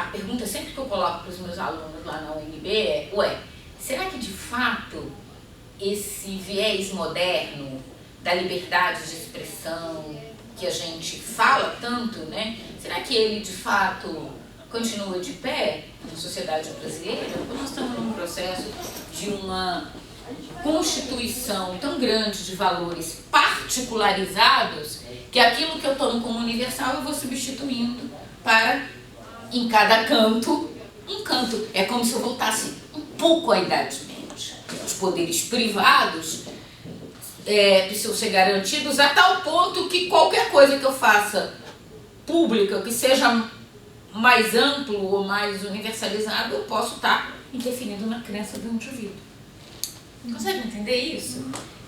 pergunta sempre que eu coloco para os meus alunos lá na UNB é, será que de fato esse viés moderno da liberdade de expressão que a gente fala tanto, né? Será que ele de fato continua de pé na sociedade brasileira? Porque nós estamos num processo de uma constituição tão grande de valores particularizados que aquilo que eu tomo como universal eu vou substituindo para, em cada canto, um canto. É como se eu voltasse um pouco à Idade Média. Os poderes privados precisam ser garantidos a tal ponto que qualquer coisa que eu faça pública, que seja mais amplo ou mais universalizado, eu posso estar interferindo na crença do indivíduo. Consegue entender isso?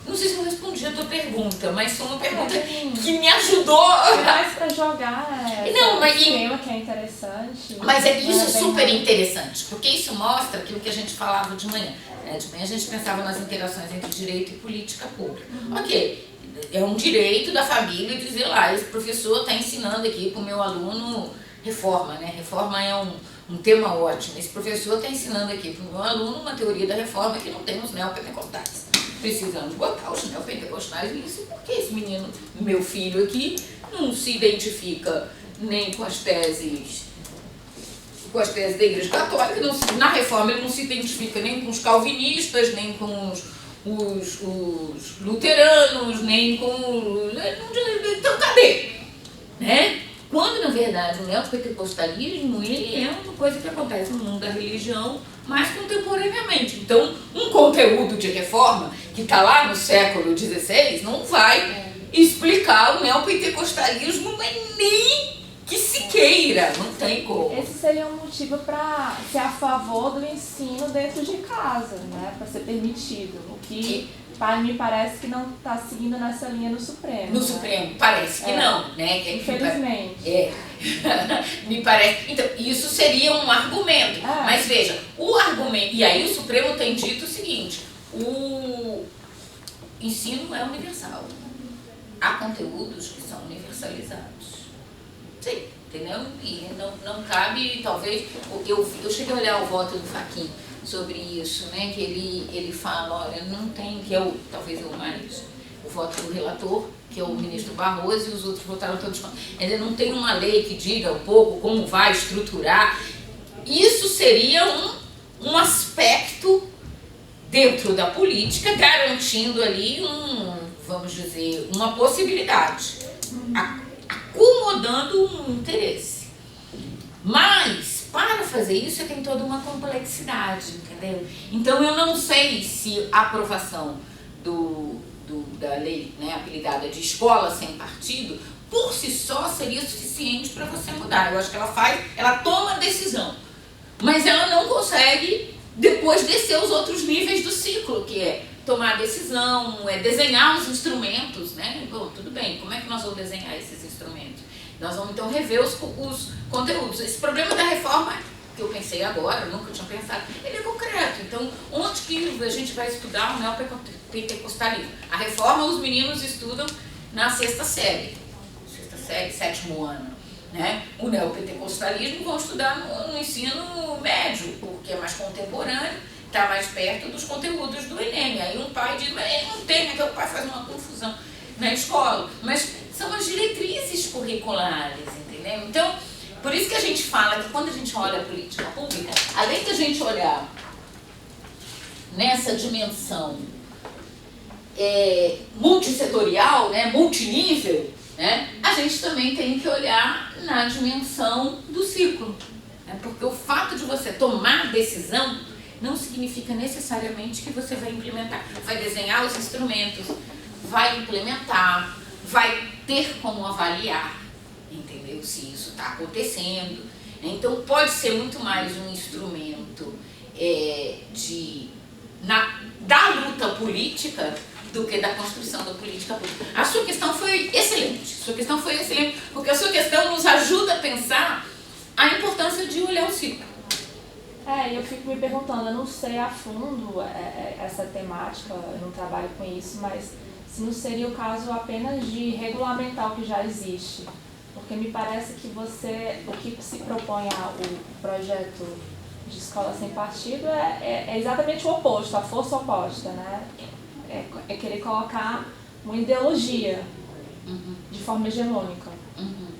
Não sei se eu respondi a tua pergunta, mas foi uma pergunta que me ajudou. Mais para jogar esquema que é interessante. Mas isso é super interessante, porque isso mostra aquilo que a gente falava de manhã. De manhã a gente pensava nas interações entre direito e política pública. Ok, é um direito da família dizer lá, esse professor está ensinando aqui para o meu aluno reforma, né? Reforma é um tema ótimo. Esse professor está ensinando aqui para o meu aluno uma teoria da reforma que não tem os neopentecostais. Precisamos botar os neopentecostais nisso, porque esse menino, meu filho aqui, não se identifica nem com as teses da Igreja Católica, na reforma ele não se identifica nem com os calvinistas, nem com os luteranos, nem com... Então cadê? Né? Quando, na verdade, o neopentecostalismo ele é uma coisa que acontece no mundo da religião mais contemporaneamente. Então, um conteúdo de reforma que está lá no século XVI não vai explicar o neopentecostalismo, mas nem que se queira, não tem como. Esse seria um motivo para ser a favor do ensino dentro de casa, né? Para ser permitido. O que me parece que não está seguindo nessa linha no Supremo. No Supremo, parece que não, né? Infelizmente. Me parece. Então, isso seria um argumento. Mas veja, o argumento. E aí o Supremo tem dito o seguinte: o ensino é universal. Há conteúdos que são universalizados. Sim, entendeu? E não cabe, talvez. Eu cheguei a olhar o voto do Fachin sobre isso, né? Que ele fala, olha, não tem, que é talvez o voto do relator, que é o ministro Barroso, e os outros votaram todos contra. Ainda não tem uma lei que diga um pouco como vai estruturar. Isso seria um aspecto dentro da política, garantindo ali vamos dizer, uma possibilidade, acomodando um interesse. Mas para fazer isso tem toda uma complexidade, entendeu? Então eu não sei se a aprovação da lei, né, apelidada de escola sem partido, por si só seria suficiente para você mudar. Eu acho que ela toma a decisão, mas ela não consegue depois descer os outros níveis do ciclo, que é tomar a decisão, é desenhar os instrumentos, né? Bom, tudo bem, como é que nós vamos desenhar esses instrumentos? Nós vamos então rever os conteúdos. Esse problema da reforma, que eu pensei agora, eu nunca tinha pensado, ele é concreto. Então, onde que a gente vai estudar o neopentecostalismo? A reforma os meninos estudam na sexta série, sétimo ano. Né? O neopentecostalismo vão estudar no ensino médio, porque é mais contemporâneo, está mais perto dos conteúdos do Enem. Aí um pai diz, mas ele não tem, né? O pai faz uma confusão na escola. Mas são as diretrizes curriculares, entendeu? Então, por isso que a gente fala que quando a gente olha a política pública, além de a gente olhar nessa dimensão multissetorial, né, multinível, né, a gente também tem que olhar na dimensão do ciclo. Né, porque o fato de você tomar decisão não significa necessariamente que você vai implementar. Vai desenhar os instrumentos, vai implementar, vai ter como avaliar, entendeu? Se isso está acontecendo. Então pode ser muito mais um instrumento da luta política do que da construção da política pública. A sua questão foi excelente. Porque a sua questão nos ajuda a pensar a importância de olhar o ciclo. Eu fico me perguntando, eu não sei a fundo essa temática, eu não trabalho com isso, mas se não seria o caso apenas de regulamentar o que já existe. Porque me parece que o que se propõe o projeto de escola sem partido é exatamente o oposto, a força oposta, né? É querer colocar uma ideologia de forma hegemônica,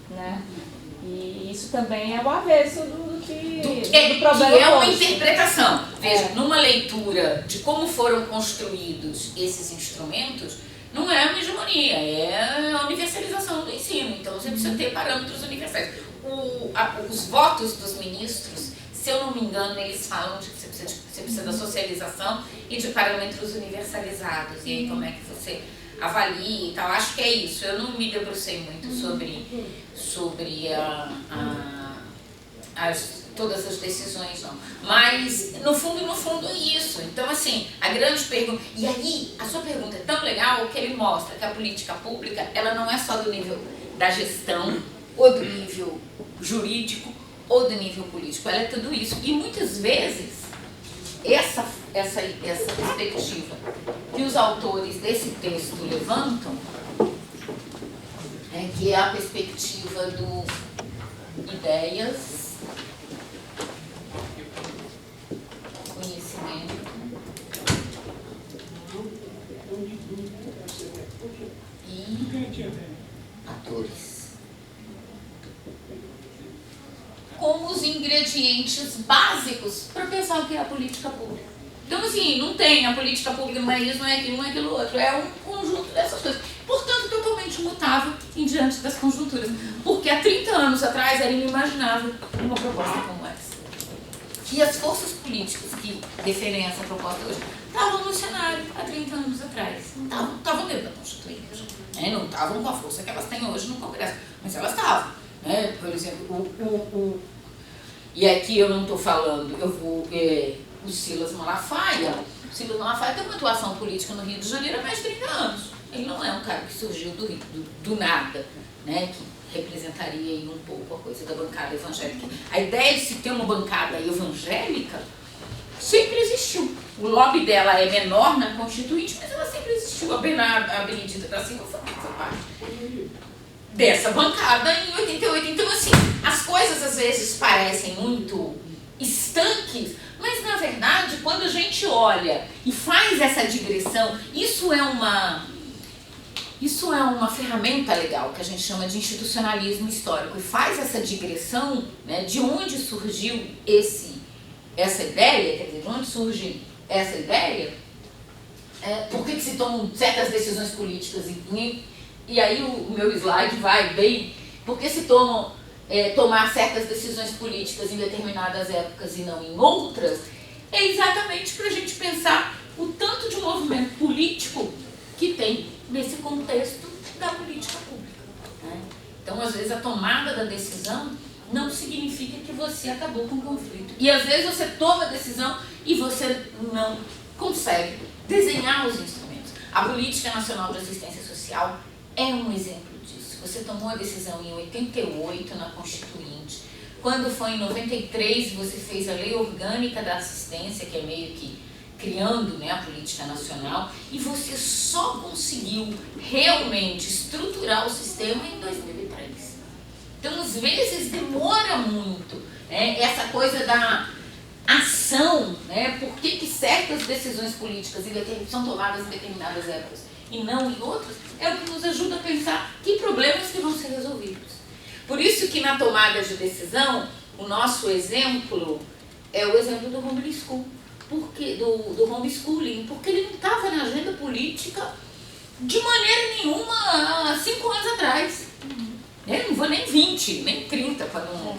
né? E isso também é o avesso do problema. Que é uma interpretação. Veja, numa leitura de como foram construídos esses instrumentos, não é uma hegemonia, é a universalização do ensino. Então você precisa ter parâmetros universais. Os votos dos ministros, se eu não me engano, eles falam de que você precisa da socialização e de parâmetros universalizados. E aí como é que você avalia e tal. Acho que é isso. Eu não me debrucei muito sobre todas as decisões, não. Mas, no fundo é isso. Então, assim, a grande pergunta... E aí, a sua pergunta é tão legal que ele mostra que a política pública, ela não é só do nível da gestão, ou do nível jurídico, ou do nível político. Ela é tudo isso. E, muitas vezes, essa perspectiva que os autores desse texto levantam, que é a perspectiva do ideias, conhecimento e atores, como os ingredientes básicos para pensar o que é a política pública. Então, assim, não tem a política pública, não é isso, não é aquilo, não é aquilo outro. É um conjunto dessas coisas. Portanto, totalmente mutável em diante das conjunturas. Porque há 30 anos atrás era inimaginável uma proposta como essa. E as forças políticas que defendem essa proposta hoje estavam no cenário há 30 anos atrás. Não estavam dentro da Constituinte. Não estavam com a força que elas têm hoje no Congresso. Mas elas estavam. Por exemplo, e aqui eu não estou falando, o Silas Malafaia. O Silas Malafaia tem uma atuação política no Rio de Janeiro há mais de 30 anos. Ele não é um cara que surgiu do nada, né? Que representaria aí um pouco a coisa da bancada evangélica. A ideia de se ter uma bancada evangélica sempre existiu. O lobby dela é menor na Constituinte, mas ela sempre existiu. A Benedita da Silva foi parte dessa bancada em 88. Então, assim, as coisas às vezes parecem muito estanques, mas na verdade, quando a gente olha e faz essa digressão, isso é uma ferramenta legal que a gente chama de institucionalismo histórico, e faz essa digressão, né, de onde surgiu essa ideia, quer dizer, de onde surge essa ideia, por que se tomam certas decisões políticas, e aí o meu slide vai bem, por que se tomam tomar certas decisões políticas em determinadas épocas e não em outras, é exatamente para a gente pensar o tanto de movimento político que tem nesse contexto da política pública, né? Então, às vezes, a tomada da decisão não significa que você acabou com o conflito. E, às vezes, você toma a decisão e você não consegue desenhar os instrumentos. A Política Nacional de Assistência Social é um exemplo disso. Você tomou a decisão em 88, na Constituinte. Quando foi em 93, você fez a Lei Orgânica da Assistência, que é meio que criando, né, a política nacional, e você só conseguiu realmente estruturar o sistema em 2003. Então, às vezes, demora muito, né, essa coisa da ação, né, por que certas decisões políticas são tomadas em determinadas épocas e não em outras, é o que nos ajuda a pensar que problemas que vão ser resolvidos. Por isso que na tomada de decisão, o nosso exemplo é o exemplo do homeschool, do homeschooling, porque ele não estava na agenda política de maneira nenhuma há 5 anos atrás. Não vou nem 20, nem 30, para não,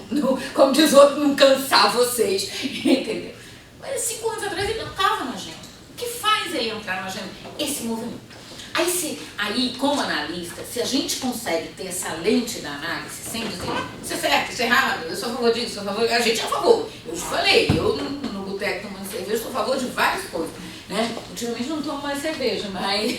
como diz o outro, não cansar vocês, entendeu? Mas 5 anos atrás ele não estava na agenda. O que faz ele entrar na agenda? Esse movimento. Aí, como analista, se a gente consegue ter essa lente da análise, sem dizer, isso é certo, isso é errado, eu sou a favor disso, a gente é a favor. Eu te falei, eu no boteco tomando cerveja sou a favor de várias coisas, né? Ultimamente não tomo mais cerveja, mas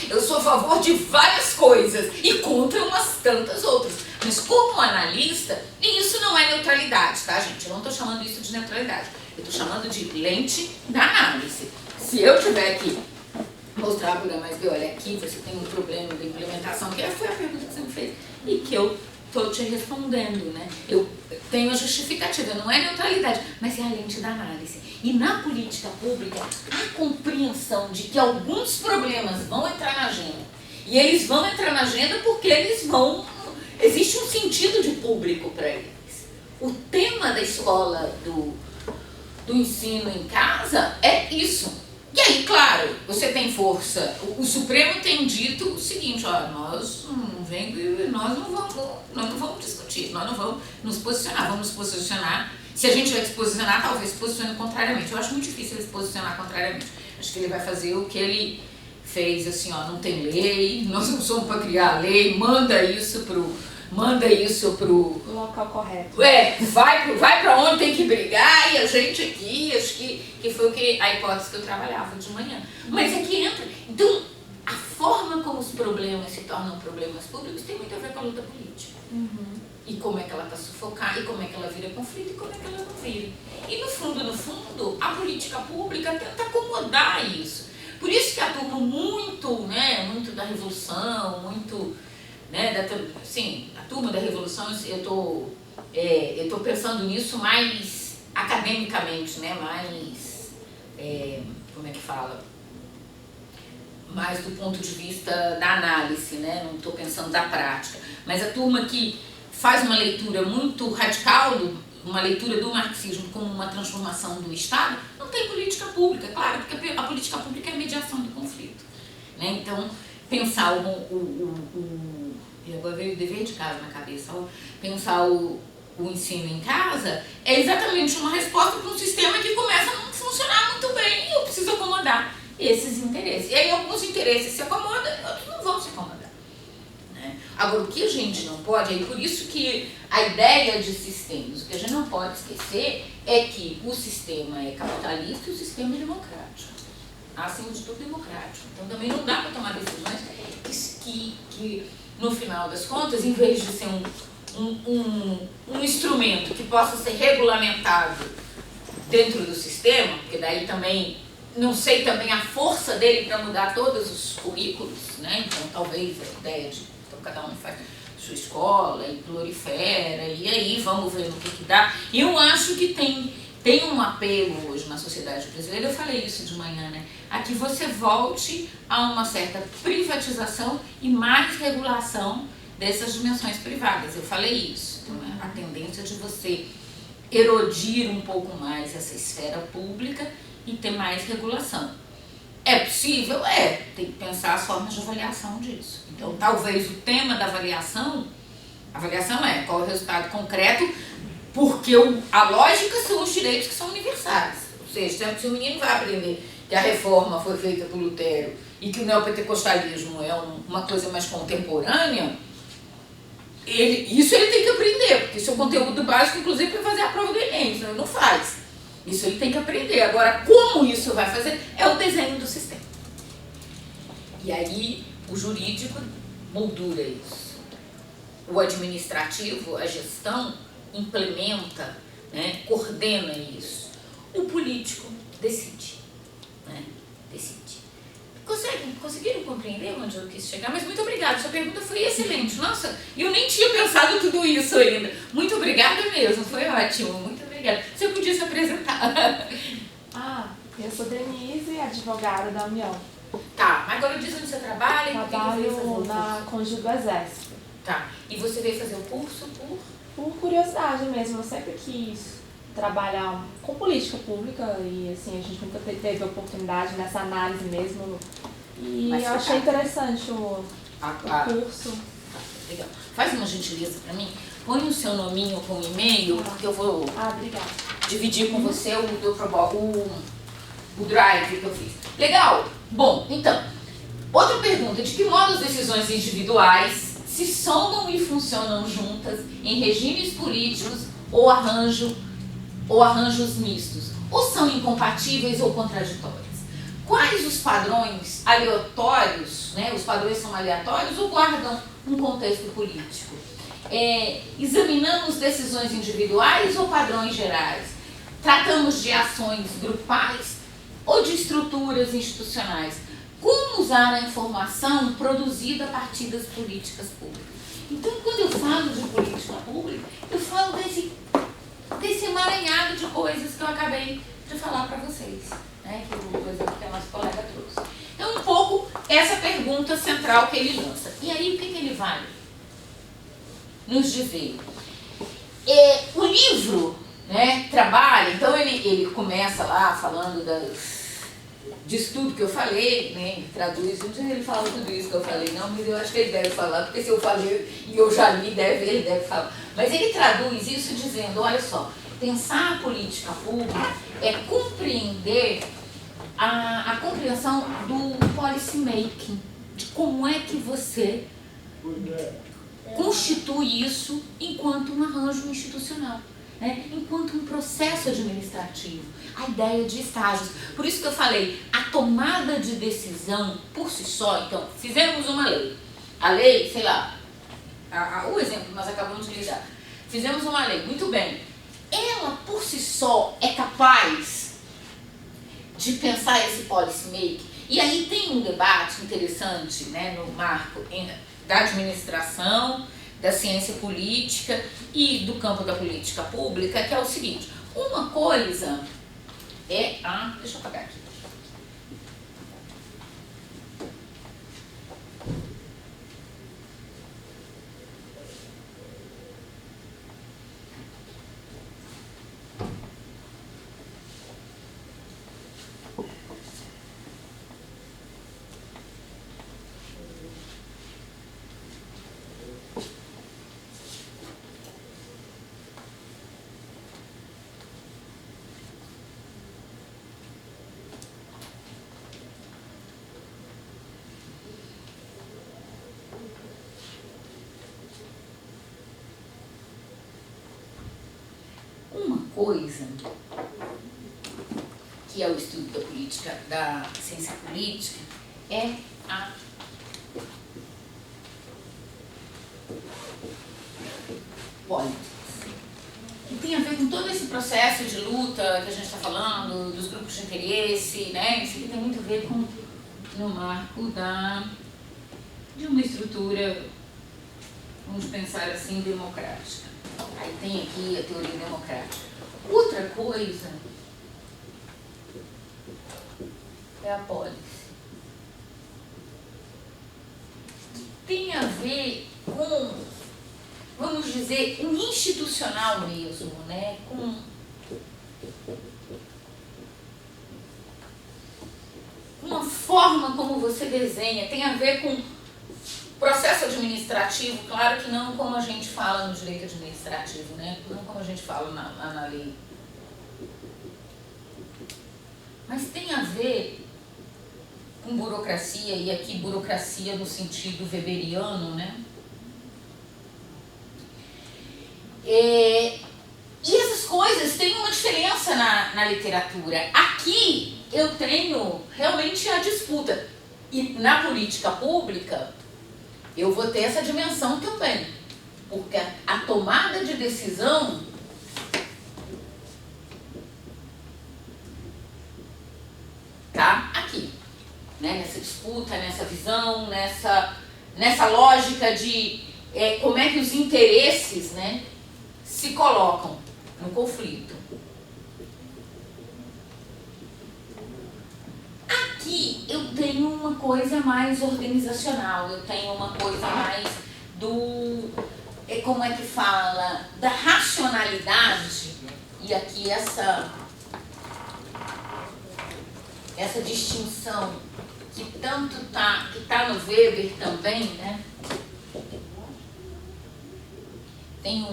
eu sou a favor de várias coisas e contra umas tantas outras. Mas como analista, e isso não é neutralidade, tá, gente? Eu não estou chamando isso de neutralidade, eu estou chamando de lente da análise. Se eu tiver aqui mostrar para o mais bem, olha, aqui você tem um problema de implementação, que foi a pergunta que você me fez, e que eu estou te respondendo, né? Eu tenho a justificativa, não é neutralidade, mas é a lente da análise. E na política pública, a compreensão de que alguns problemas vão entrar na agenda, e eles vão entrar na agenda porque existe um sentido de público para eles. O tema da escola, do ensino em casa, é isso. E aí, claro, você tem força. O Supremo tem dito o seguinte, ó, nós não vamos discutir, nós não vamos nos posicionar, vamos nos posicionar. Se a gente vai se posicionar, talvez se posicione contrariamente. Eu acho muito difícil ele se posicionar contrariamente. Acho que ele vai fazer o que ele fez, assim, ó, não tem lei, nós não somos para criar lei, manda isso pro local correto. Vai para onde tem que brigar, e a gente aqui, acho que foi a hipótese que eu trabalhava de manhã. Mas é que entra. Então, a forma como os problemas se tornam problemas públicos tem muito a ver com a luta política. E como é que ela está sufocada, e como é que ela vira conflito, e como é que ela não vira. E no fundo, a política pública tenta acomodar isso. Por isso que a turma muito da Revolução, muito, né, a turma da Revolução, eu tô pensando nisso mais academicamente, né, mais, como é que fala? Mais do ponto de vista da análise, né, não estou pensando da prática. Mas a turma que faz uma leitura muito radical, uma leitura do marxismo como uma transformação do Estado, não tem política pública, claro, porque a política pública é a mediação do conflito, né? Então, pensar e agora veio o dever de casa na cabeça, pensar o ensino em casa é exatamente uma resposta para um sistema que começa a não funcionar muito bem e eu preciso acomodar esses interesses. E aí alguns interesses se acomodam e outros não vão se acomodar, né? Agora, o que a gente não pode, é por isso que a ideia de sistemas, o que a gente não pode esquecer é que o sistema é capitalista e o sistema é democrático. Acima de tudo, democrático. Então também não dá para tomar decisões que no final das contas, em vez de ser um instrumento que possa ser regulamentado dentro do sistema, porque daí também, não sei também a força dele para mudar todos os currículos, né? Então talvez a ideia de então, cada um faz sua escola e prolifera, e aí vamos ver no que dá. E eu acho que tem um apelo hoje na sociedade brasileira, eu falei isso de manhã, né? A que você volte a uma certa privatização e mais regulação dessas dimensões privadas. Eu falei isso, né? A tendência de você erodir um pouco mais essa esfera pública e ter mais regulação. É possível? Tem que pensar as formas de avaliação disso. Então, talvez o tema da avaliação A avaliação é qual é o resultado concreto, porque a lógica são os direitos que são universais. Ou seja, se o menino vai aprender que a reforma foi feita por Lutero e que o neopentecostalismo é uma coisa mais contemporânea, isso ele tem que aprender, porque isso é o conteúdo básico, inclusive, para fazer a prova do Enem, senão ele não faz. Isso ele tem que aprender. Agora, como isso vai fazer? É o desenho do sistema. E aí, o jurídico moldura isso. O administrativo, a gestão, implementa, né, coordena isso. O político decide. Né, decide. Conseguiram compreender onde eu quis chegar? Mas muito obrigada, sua pergunta foi excelente. Nossa, eu nem tinha pensado tudo isso ainda. Muito obrigada mesmo, foi ótimo. Muito obrigada. Você podia se apresentar. Eu sou Denise, advogada da União. Tá, mas agora diz onde você trabalha e por que você veio fazer o curso? Na Cônjuge do Exército. Tá, e você veio fazer o curso por curiosidade mesmo. Eu sempre quis trabalhar com política pública e assim, a gente nunca teve oportunidade nessa análise mesmo. E mas eu achei interessante o curso. Legal. Faz uma gentileza pra mim, põe o seu nominho com e-mail, porque eu vou dividir com você o drive que eu fiz. Legal? Bom, então, outra pergunta, de que modo as decisões individuais se somam e funcionam juntas em regimes políticos ou arranjos mistos, ou são incompatíveis ou contraditórios? Quais os padrões aleatórios, né? Os padrões são aleatórios ou guardam um contexto político? Examinamos decisões individuais ou padrões gerais? Tratamos de ações grupais ou de estruturas institucionais? Como usar a informação produzida a partir das políticas públicas? Então, quando eu falo de política pública, eu falo desse emaranhado de coisas que eu acabei de falar para vocês, né? Que o exemplo que a nossa colega trouxe. Então, um pouco essa pergunta central que ele lança. E aí, o que ele vai nos dizer? O livro, né, trabalha, então ele começa lá falando disso tudo que eu falei, né, ele traduz, não sei se ele fala tudo isso que eu falei, não, mas eu acho que ele deve falar, porque se eu falei e eu já li, ele deve falar. Mas ele traduz isso dizendo, olha só, pensar a política pública é compreender a compreensão do policy making, de como é que você constitui isso enquanto um arranjo institucional, né? Enquanto um processo administrativo, a ideia de estágios. Por isso que eu falei, a tomada de decisão por si só, então, fizemos uma lei. A lei, sei lá, o exemplo que nós acabamos de lidar. Fizemos uma lei, muito bem. Ela, por si só, é capaz de pensar esse policy making. E aí tem um debate interessante, né, no marco da administração, da ciência política e do campo da política pública, que é o seguinte, uma coisa é deixa eu apagar aqui. Coisa que é o estudo da política, da ciência política, é a política. E tem a ver com todo esse processo de luta que a gente está falando, dos grupos de interesse, né? Isso aqui tem muito a ver com no marco de uma estrutura, vamos pensar assim, democrática. Aí tem aqui a teoria democrática. Outra coisa é a pólice. Tem a ver com, vamos dizer, um institucional mesmo, né? Com uma forma como você desenha, tem a ver com Processo administrativo, claro que não como a gente fala no direito administrativo, né? Não como a gente fala na lei. Mas tem a ver com burocracia, e aqui burocracia no sentido weberiano, né? E essas coisas têm uma diferença na literatura. Aqui eu tenho realmente a disputa. E na política pública eu vou ter essa dimensão também. Porque a tomada de decisão tá aqui. Né? Nessa disputa, nessa visão, nessa lógica de como é que os interesses, né, se colocam no conflito. Aqui eu tenho uma coisa mais organizacional, eu tenho uma coisa mais como é que fala, da racionalidade, e aqui essa distinção que tanto que tá no Weber também, né? Tem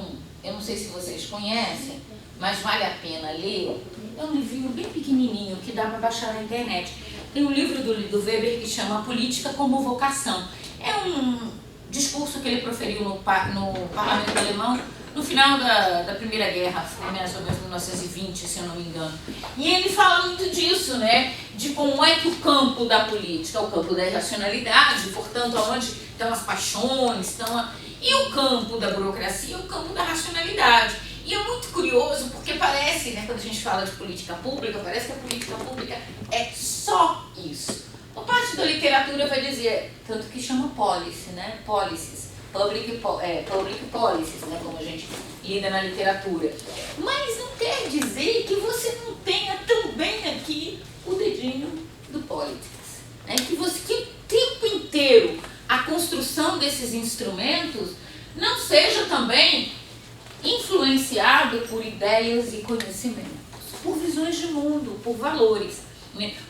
eu não sei se vocês conhecem, mas vale a pena ler. É um livrinho bem pequenininho que dá para baixar na internet. Tem um livro do Weber que chama Política como Vocação. É um discurso que ele proferiu no parlamento alemão no final da Primeira Guerra, mais ou menos 1920, se eu não me engano. E ele fala muito disso, né? De como é que o campo da política é o campo da irracionalidade, portanto, onde estão as paixões, e o campo da burocracia é o campo da racionalidade. E é muito curioso porque parece, né, quando a gente fala de política pública, parece que a política pública é só isso. Uma parte da literatura vai dizer, tanto que chama policy, né? Policies, public policies, né, como a gente lida na literatura. Mas não quer dizer que você não tenha também aqui o dedinho do politics. Né? Que o tempo inteiro a construção desses instrumentos não seja também influenciado por ideias e conhecimentos, por visões de mundo, por valores.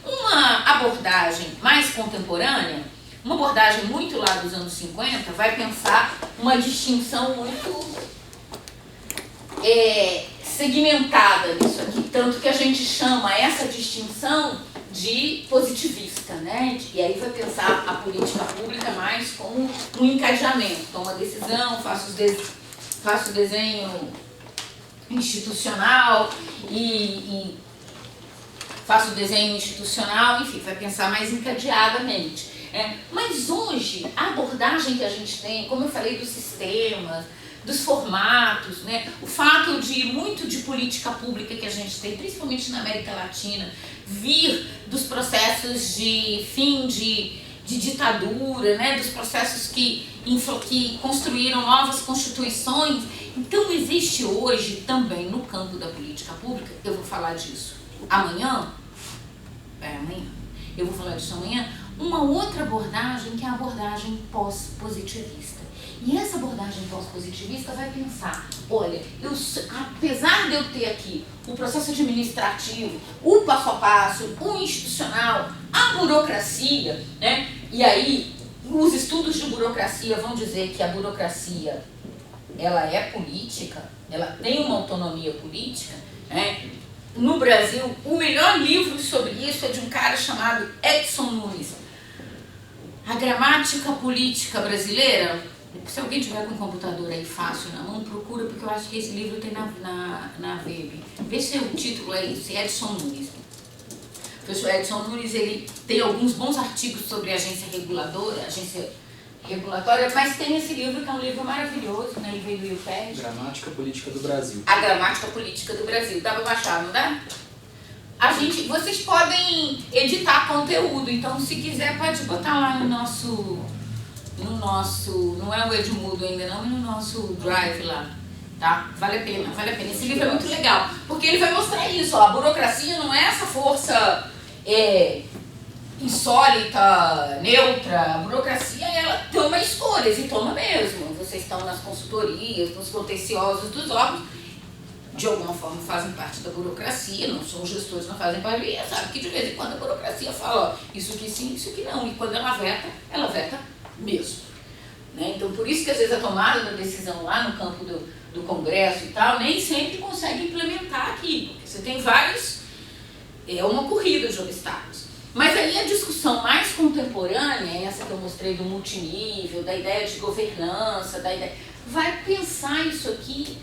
Uma abordagem mais contemporânea, uma abordagem muito lá dos anos 50, vai pensar uma distinção muito segmentada nisso aqui, tanto que a gente chama essa distinção de positivista, né? E aí vai pensar a política pública mais como um encadeamento, tomo a decisão, faço o desenho institucional e faço o desenho institucional, enfim, vai pensar mais encadeadamente. Mas hoje, a abordagem que a gente tem, como eu falei dos sistemas, dos formatos, né? O fato de muito de política pública que a gente tem, principalmente na América Latina, vir dos processos de fim de ditadura, né? Dos processos que construíram novas constituições. Então existe hoje também no campo da política pública, eu vou falar disso amanhã, eu vou falar disso amanhã, uma outra abordagem que é a abordagem pós-positivista. E essa abordagem pós-positivista vai pensar, olha, apesar de eu ter aqui o processo administrativo, o passo a passo, o institucional, a burocracia, né? E aí os estudos de burocracia vão dizer que a burocracia ela é política, ela tem uma autonomia política, né? No Brasil, o melhor livro sobre isso é de um cara chamado Edson Nunes. A Gramática Política Brasileira. Se alguém tiver com um computador aí fácil na mão, procura, porque eu acho que esse livro tem na web. Vê se o título é esse, Edson Nunes. O professor Edson Nunes, ele tem alguns bons artigos sobre agência regulatória, mas tem esse livro que é um livro maravilhoso, né? Ele veio do IUPED. Gramática Política do Brasil. A Gramática Política do Brasil. Dá pra baixar, não dá? Vocês podem editar conteúdo, então se quiser pode botar lá no nosso, não é o Edmundo ainda não, mas no nosso Drive lá, tá? Vale a pena. Esse livro é muito legal, porque ele vai mostrar isso, ó, a burocracia não é essa força insólita, neutra. A burocracia, ela toma escolhas, e toma mesmo. Vocês estão nas consultorias, nos contenciosos dos órgãos, de alguma forma fazem parte da burocracia, não são gestores, não fazem parte, e sabe que de vez em quando a burocracia fala, ó, isso aqui sim, isso aqui não, e quando ela veta mesmo. né? Então, por isso que às vezes a tomada da decisão lá no campo do Congresso e tal, nem sempre consegue implementar aqui, porque você tem vários, é uma corrida de obstáculos. Mas aí a discussão mais contemporânea, essa que eu mostrei do multinível, da ideia de governança, da ideia, vai pensar isso aqui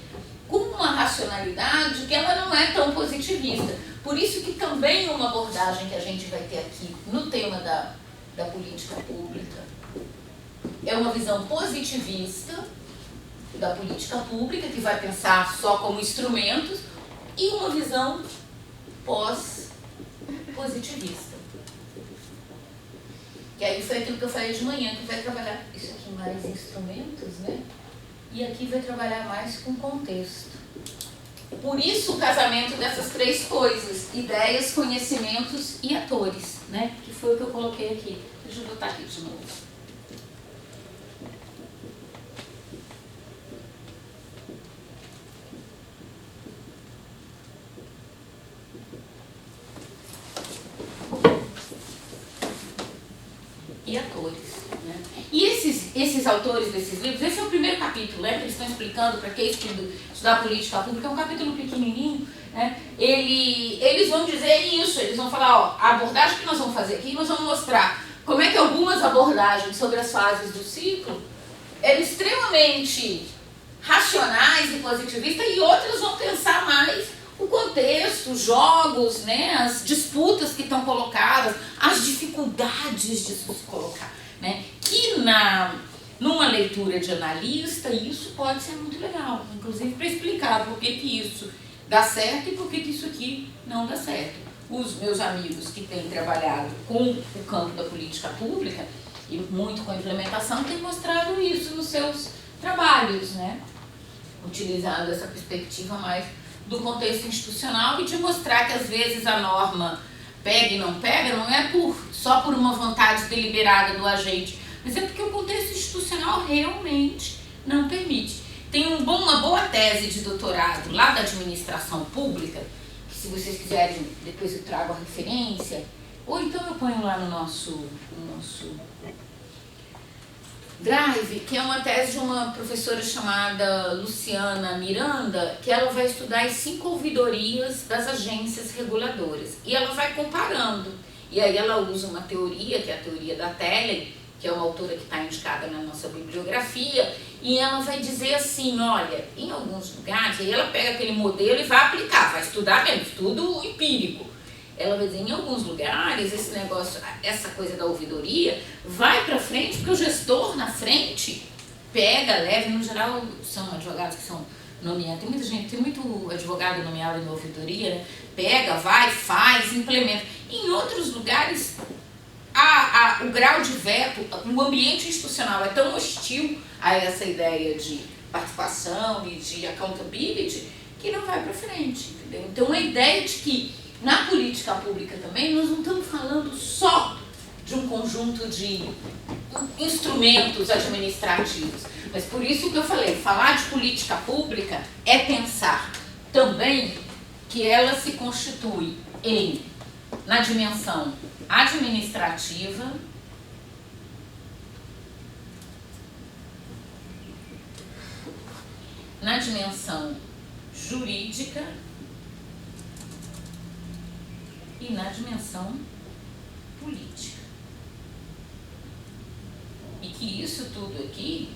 com uma racionalidade que ela não é tão positivista. Por isso que também uma abordagem que a gente vai ter aqui no tema da política pública é uma visão positivista da política pública, que vai pensar só como instrumentos, e uma visão pós-positivista. Que aí foi aquilo que eu falei de manhã, que vai trabalhar isso aqui mais instrumentos, né? E aqui vai trabalhar mais com contexto. Por isso o casamento dessas três coisas, ideias, conhecimentos e atores, né? Que foi o que eu coloquei aqui. Deixa eu botar aqui de novo. E atores, né? E esses autores desses livros, esse é o primeiro capítulo, né, que eles estão explicando para quem estudar política pública, é um capítulo pequenininho, né? Eles vão dizer isso, eles vão falar, ó, a abordagem que nós vamos fazer aqui, nós vamos mostrar como é que algumas abordagens sobre as fases do ciclo eram extremamente racionais e positivistas, e outras vão pensar mais o contexto, os jogos, né, as disputas que estão colocadas, as dificuldades de se colocar, né, que numa leitura de analista isso pode ser muito legal, inclusive para explicar por que isso dá certo e por que isso aqui não dá certo. Os meus amigos que têm trabalhado com o campo da política pública e muito com a implementação têm mostrado isso nos seus trabalhos, né, utilizando essa perspectiva mais do contexto institucional e de mostrar que às vezes a norma pega e não pega, não é só por uma vontade deliberada do agente, mas é porque o contexto institucional realmente não permite. Tem uma boa tese de doutorado lá da administração pública, que se vocês quiserem, depois eu trago a referência, ou então eu ponho lá no nosso Drive, que é uma tese de uma professora chamada Luciana Miranda, que ela vai estudar as 5 ouvidorias das agências reguladoras. E ela vai comparando. E aí ela usa uma teoria, que é a teoria da Telen, que é uma autora que está indicada na nossa bibliografia, e ela vai dizer assim, olha, em alguns lugares, aí ela pega aquele modelo e vai aplicar, vai estudar mesmo, estudo empírico. Ela vai dizer, em alguns lugares, esse negócio, essa coisa da ouvidoria, vai para frente, porque o gestor na frente pega, leva, no geral são advogados que são nomeados, tem muito advogado nomeado em ouvidoria, né? Pega, vai, faz, implementa. Em outros lugares, o grau de veto, o ambiente institucional é tão hostil a essa ideia de participação e de accountability, que não vai para frente, entendeu? Então a ideia de que na política pública também, nós não estamos falando só de um conjunto de instrumentos administrativos, mas por isso que eu falei, falar de política pública é pensar também que ela se constitui na dimensão administrativa, na dimensão jurídica e na dimensão política. E que isso tudo aqui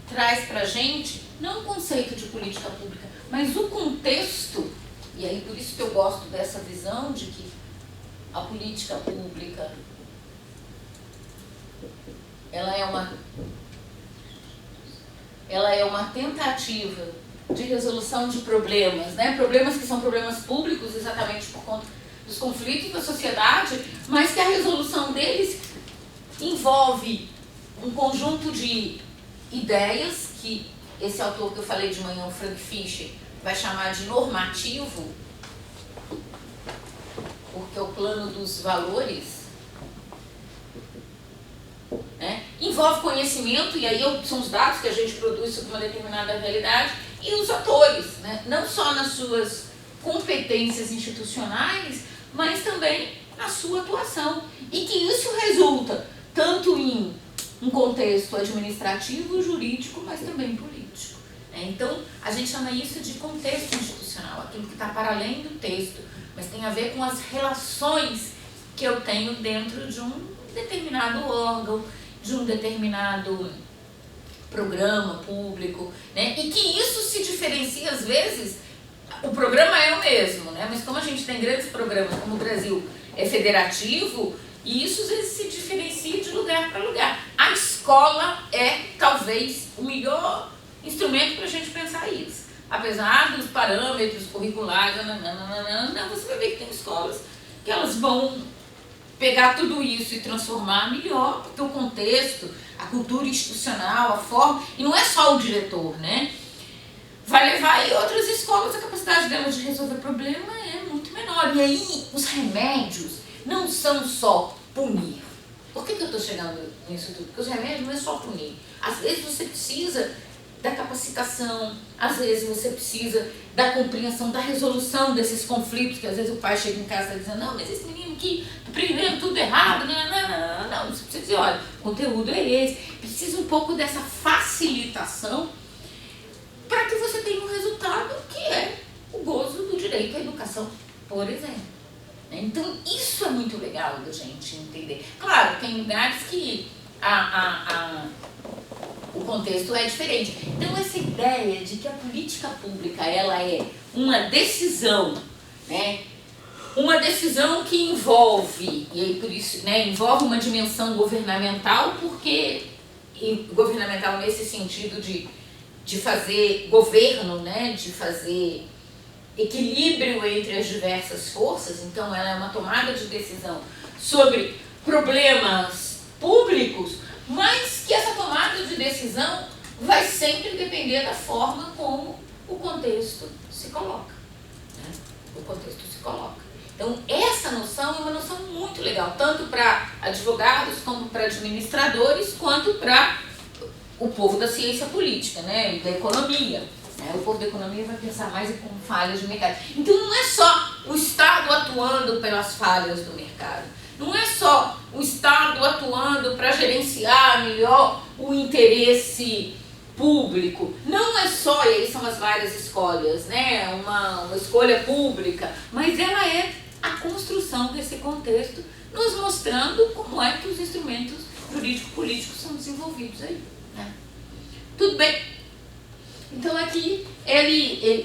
traz pra gente, não o conceito de política pública, mas o contexto, e aí por isso que eu gosto dessa visão de que a política pública ela é uma tentativa de resolução de problemas, né? Problemas que são problemas públicos exatamente por conta dos conflitos da sociedade, mas que a resolução deles envolve um conjunto de ideias que esse autor que eu falei de manhã, o Frank Fischer, vai chamar de normativo, porque é o plano dos valores, né? Envolve conhecimento, e aí são os dados que a gente produz sobre uma determinada realidade, e os atores, né? Não só nas suas competências institucionais, mas também na sua atuação. E que isso resulta tanto em um contexto administrativo, jurídico, mas também político. Então, a gente chama isso de contexto institucional, aquilo que está para além do texto, mas tem a ver com as relações que eu tenho dentro de um determinado órgão, de um determinado programa público, né? E que isso se diferencia, às vezes, o programa é o mesmo, né? Mas como a gente tem grandes programas, como o Brasil é federativo, e isso às vezes se diferencia de lugar para lugar. A escola é, talvez, o melhor instrumento para a gente pensar isso. Apesar dos parâmetros curriculares, você vai ver que tem escolas que elas vão pegar tudo isso e transformar melhor, porque o contexto, a cultura institucional, a forma, e não é só o diretor, né? Vai levar aí outras escolas, a capacidade delas de resolver problema é muito menor. E aí os remédios não são só punir. Por que eu estou chegando nisso tudo? Porque os remédios não é só punir. Às vezes você precisa da capacitação, às vezes você precisa da compreensão, da resolução desses conflitos, que às vezes o pai chega em casa e está dizendo, não, mas esse menino aqui aprendendo tudo errado, não, você precisa dizer, olha, o conteúdo é esse, precisa um pouco dessa facilitação para que você tenha um resultado que é o gozo do direito à educação, por exemplo. Então, isso é muito legal da gente entender. Claro, tem lugares que o contexto é diferente. Então, essa ideia de que a política pública ela é uma decisão, né? Uma decisão que envolve, e aí por isso, né, envolve uma dimensão governamental, porque governamental nesse sentido de fazer governo, né, de fazer equilíbrio entre as diversas forças, então ela é uma tomada de decisão sobre problemas públicos, mas que essa tomada de decisão vai sempre depender da forma como o contexto se coloca, né? O contexto se coloca. Então essa noção é uma noção muito legal, tanto para advogados, como para administradores, quanto para o povo da ciência política, né, e da economia. O povo da economia vai pensar mais em como falhas de mercado. Então não é só o Estado atuando pelas falhas do mercado. Não é só o Estado atuando para gerenciar melhor o interesse público. Não é só, e aí são as várias escolhas, né? Uma escolha pública, mas ela é a construção desse contexto, nos mostrando como é que os instrumentos jurídico-políticos são desenvolvidos aí, né? Tudo bem? Então aqui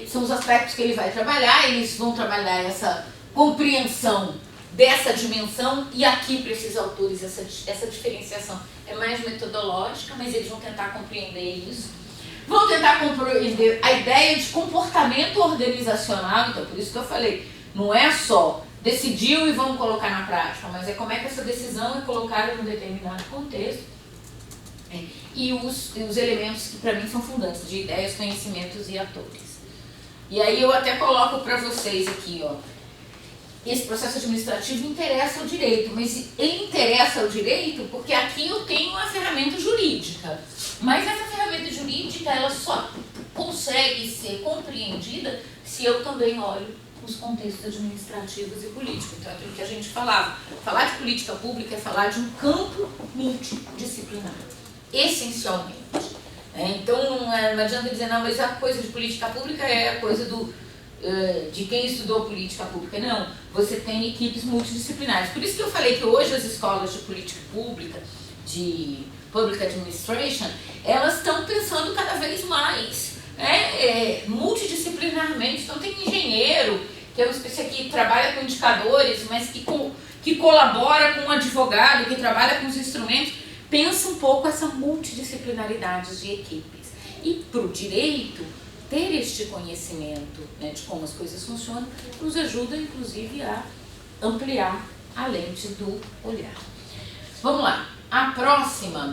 são os aspectos que ele vai trabalhar, eles vão trabalhar essa compreensão dessa dimensão, e aqui para esses autores essa diferenciação é mais metodológica, mas eles vão tentar compreender isso. Vão tentar compreender a ideia de comportamento organizacional, então por isso que eu falei, não é só decidiu e vamos colocar na prática, mas é como é que essa decisão é colocada em um determinado contexto. E os elementos que para mim são fundantes, de ideias, conhecimentos e atores. E aí eu até coloco para vocês aqui, ó, esse processo administrativo interessa ao direito, mas ele interessa ao direito porque aqui eu tenho uma ferramenta jurídica, mas essa ferramenta jurídica ela só consegue ser compreendida se eu também olho os contextos administrativos e políticos. Então é aquilo que a gente falava, falar de política pública é falar de um campo multidisciplinar. Essencialmente. Então não adianta dizer, não, mas a coisa de política pública é a coisa de quem estudou política pública. Não, você tem equipes multidisciplinares. Por isso que eu falei que hoje as escolas de política pública, de public administration, elas estão pensando cada vez mais multidisciplinarmente. Então tem engenheiro, que é uma espécie que trabalha com indicadores, mas que colabora com um advogado, que trabalha com os instrumentos. Pensa um pouco essa multidisciplinaridade de equipes. E para o direito, ter este conhecimento, né, de como as coisas funcionam, nos ajuda, inclusive, a ampliar a lente do olhar. Vamos lá. A próxima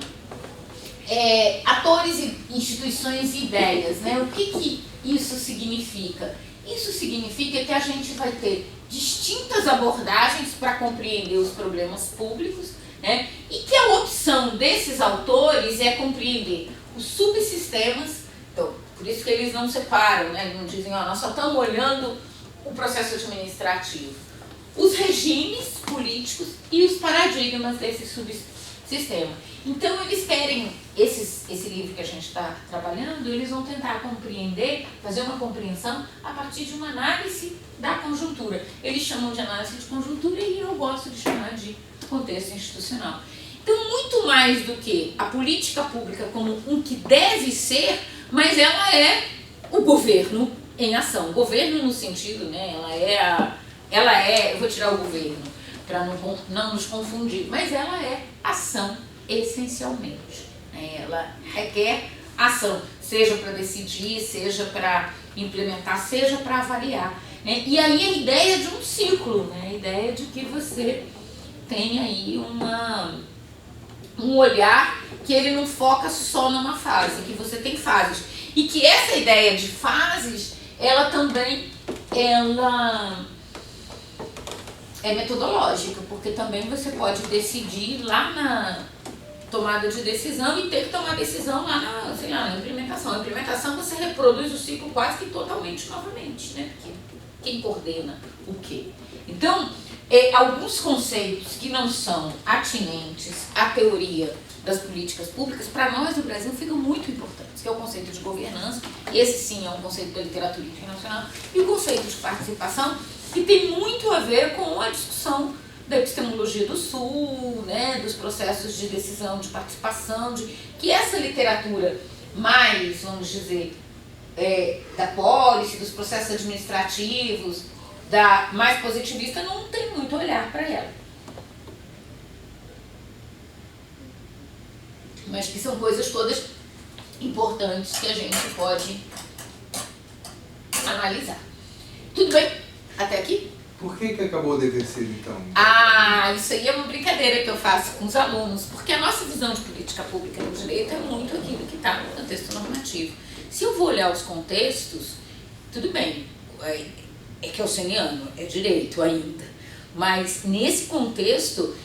é atores, instituições e ideias, né? O que isso significa? Isso significa que a gente vai ter distintas abordagens para compreender os problemas públicos, né? E que a opção desses autores é compreender os subsistemas. Então, por isso que eles não separam, né? Não dizem, ó, nós só estamos olhando o processo administrativo. Os regimes políticos e os paradigmas desses sistema. Então eles querem, esse livro que a gente está trabalhando, eles vão tentar compreender, fazer uma compreensão a partir de uma análise da conjuntura. Eles chamam de análise de conjuntura e eu gosto de chamar de contexto institucional. Então, muito mais do que a política pública como um que deve ser, mas ela é o governo em ação. Governo no sentido, né, ela é, eu vou tirar o governo para não nos confundir, mas ela é ação essencialmente. Né? Ela requer ação, seja para decidir, seja para implementar, seja para avaliar. Né? E aí a ideia de um ciclo, né? A ideia de que você tem aí um olhar que ele não foca só numa fase, que você tem fases. E que essa ideia de fases, ela também é metodológica, porque também você pode decidir lá na tomada de decisão e ter que tomar decisão lá na implementação. A implementação você reproduz o ciclo quase que totalmente novamente, né? Porque quem coordena o quê? Então, alguns conceitos que não são atinentes à teoria das políticas públicas, para nós do Brasil ficam muito importantes, que é o conceito de governança, esse sim é um conceito da literatura internacional, e o conceito de participação, que tem muito a ver com a discussão da epistemologia do Sul, né, dos processos de decisão, de participação, que essa literatura mais, vamos dizer, da policy, dos processos administrativos, da mais positivista, não tem muito olhar para ela. Mas que são coisas todas importantes que a gente pode analisar. Tudo bem? Até aqui? Por que acabou o dever ser, então? Isso aí é uma brincadeira que eu faço com os alunos, porque a nossa visão de política pública no direito é muito aquilo que está no contexto normativo. Se eu vou olhar os contextos, tudo bem, é kelseniano, é direito ainda, mas nesse contexto,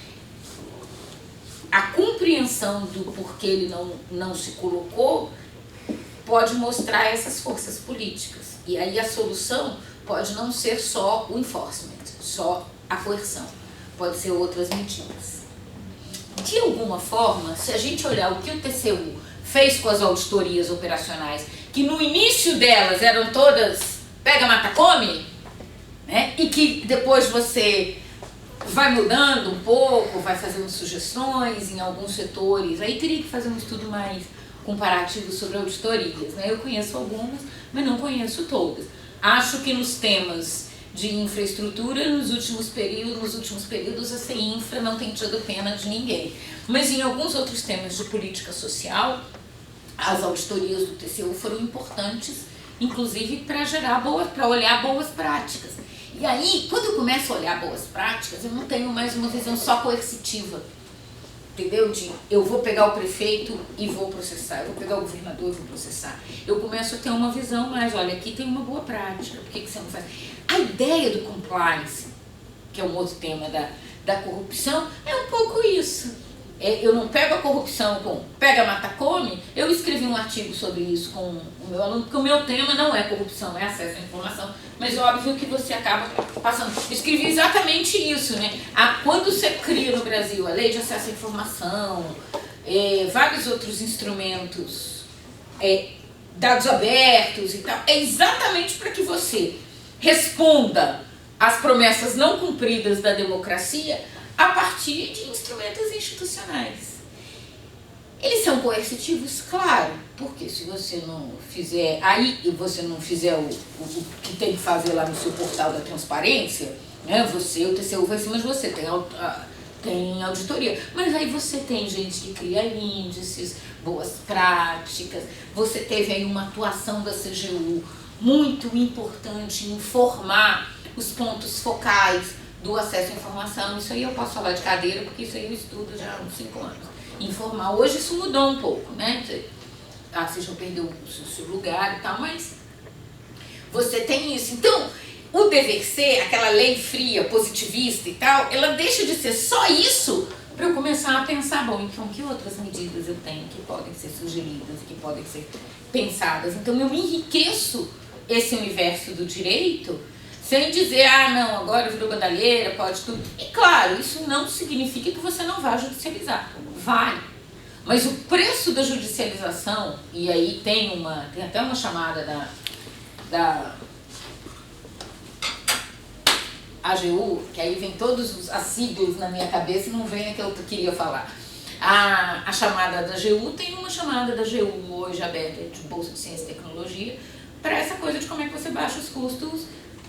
a compreensão do porquê ele não se colocou pode mostrar essas forças políticas. E aí a solução pode não ser só o enforcement, só a coerção. Pode ser outras medidas. De alguma forma, se a gente olhar o que o TCU fez com as auditorias operacionais, que no início delas eram todas pega, mata, come, né? E que depois você vai mudando um pouco, vai fazendo sugestões em alguns setores, aí teria que fazer um estudo mais comparativo sobre auditorias, né? Eu conheço algumas, mas não conheço todas. Acho que nos temas de infraestrutura, nos últimos períodos a CINFRA não tem tido pena de ninguém. Mas em alguns outros temas de política social, as auditorias do TCU foram importantes, inclusive para olhar boas práticas. E aí, quando eu começo a olhar boas práticas, eu não tenho mais uma visão só coercitiva. Entendeu? Eu vou pegar o prefeito e vou processar, eu vou pegar o governador e vou processar. Eu começo a ter uma visão mais, olha, aqui tem uma boa prática, por que você não faz? A ideia do compliance, que é um outro tema da corrupção, é um pouco isso. Eu não pego a corrupção com pega, mata, come. Eu escrevi um artigo sobre isso com o meu aluno, porque o meu tema não é corrupção, é acesso à informação, mas óbvio que você acaba passando. Eu escrevi exatamente isso, né? Quando você cria no Brasil a lei de acesso à informação, vários outros instrumentos, dados abertos e tal, é exatamente para que você responda às promessas não cumpridas da democracia a partir de instrumentos institucionais. Eles são coercitivos? Claro, porque se você não fizer, você não fizer o que tem que fazer lá no seu portal da transparência, né, o TCU vai em cima de você, tem auditoria, mas aí você tem gente que cria índices, boas práticas, você teve aí uma atuação da CGU muito importante em informar os pontos focais do acesso à informação. Isso aí eu posso falar de cadeira, porque isso aí eu estudo já há uns 5 anos. Informar, hoje isso mudou um pouco, né? Você já perdeu o seu lugar e tal, mas você tem isso. Então, o dever ser, aquela lei fria, positivista e tal, ela deixa de ser só isso para eu começar a pensar, bom, então que outras medidas eu tenho que podem ser sugeridas, que podem ser pensadas. Então eu me enriqueço esse universo do direito Sem dizer, não, agora virou bandalheira, pode tudo. E claro, isso não significa que você não vá judicializar. Vai. Mas o preço da judicialização, e aí tem até uma chamada da AGU, que aí vem todos as siglas na minha cabeça e não vem a que eu queria falar. A chamada da AGU, tem uma chamada da AGU hoje aberta de Bolsa de Ciência e Tecnologia para essa coisa de como é que você baixa os custos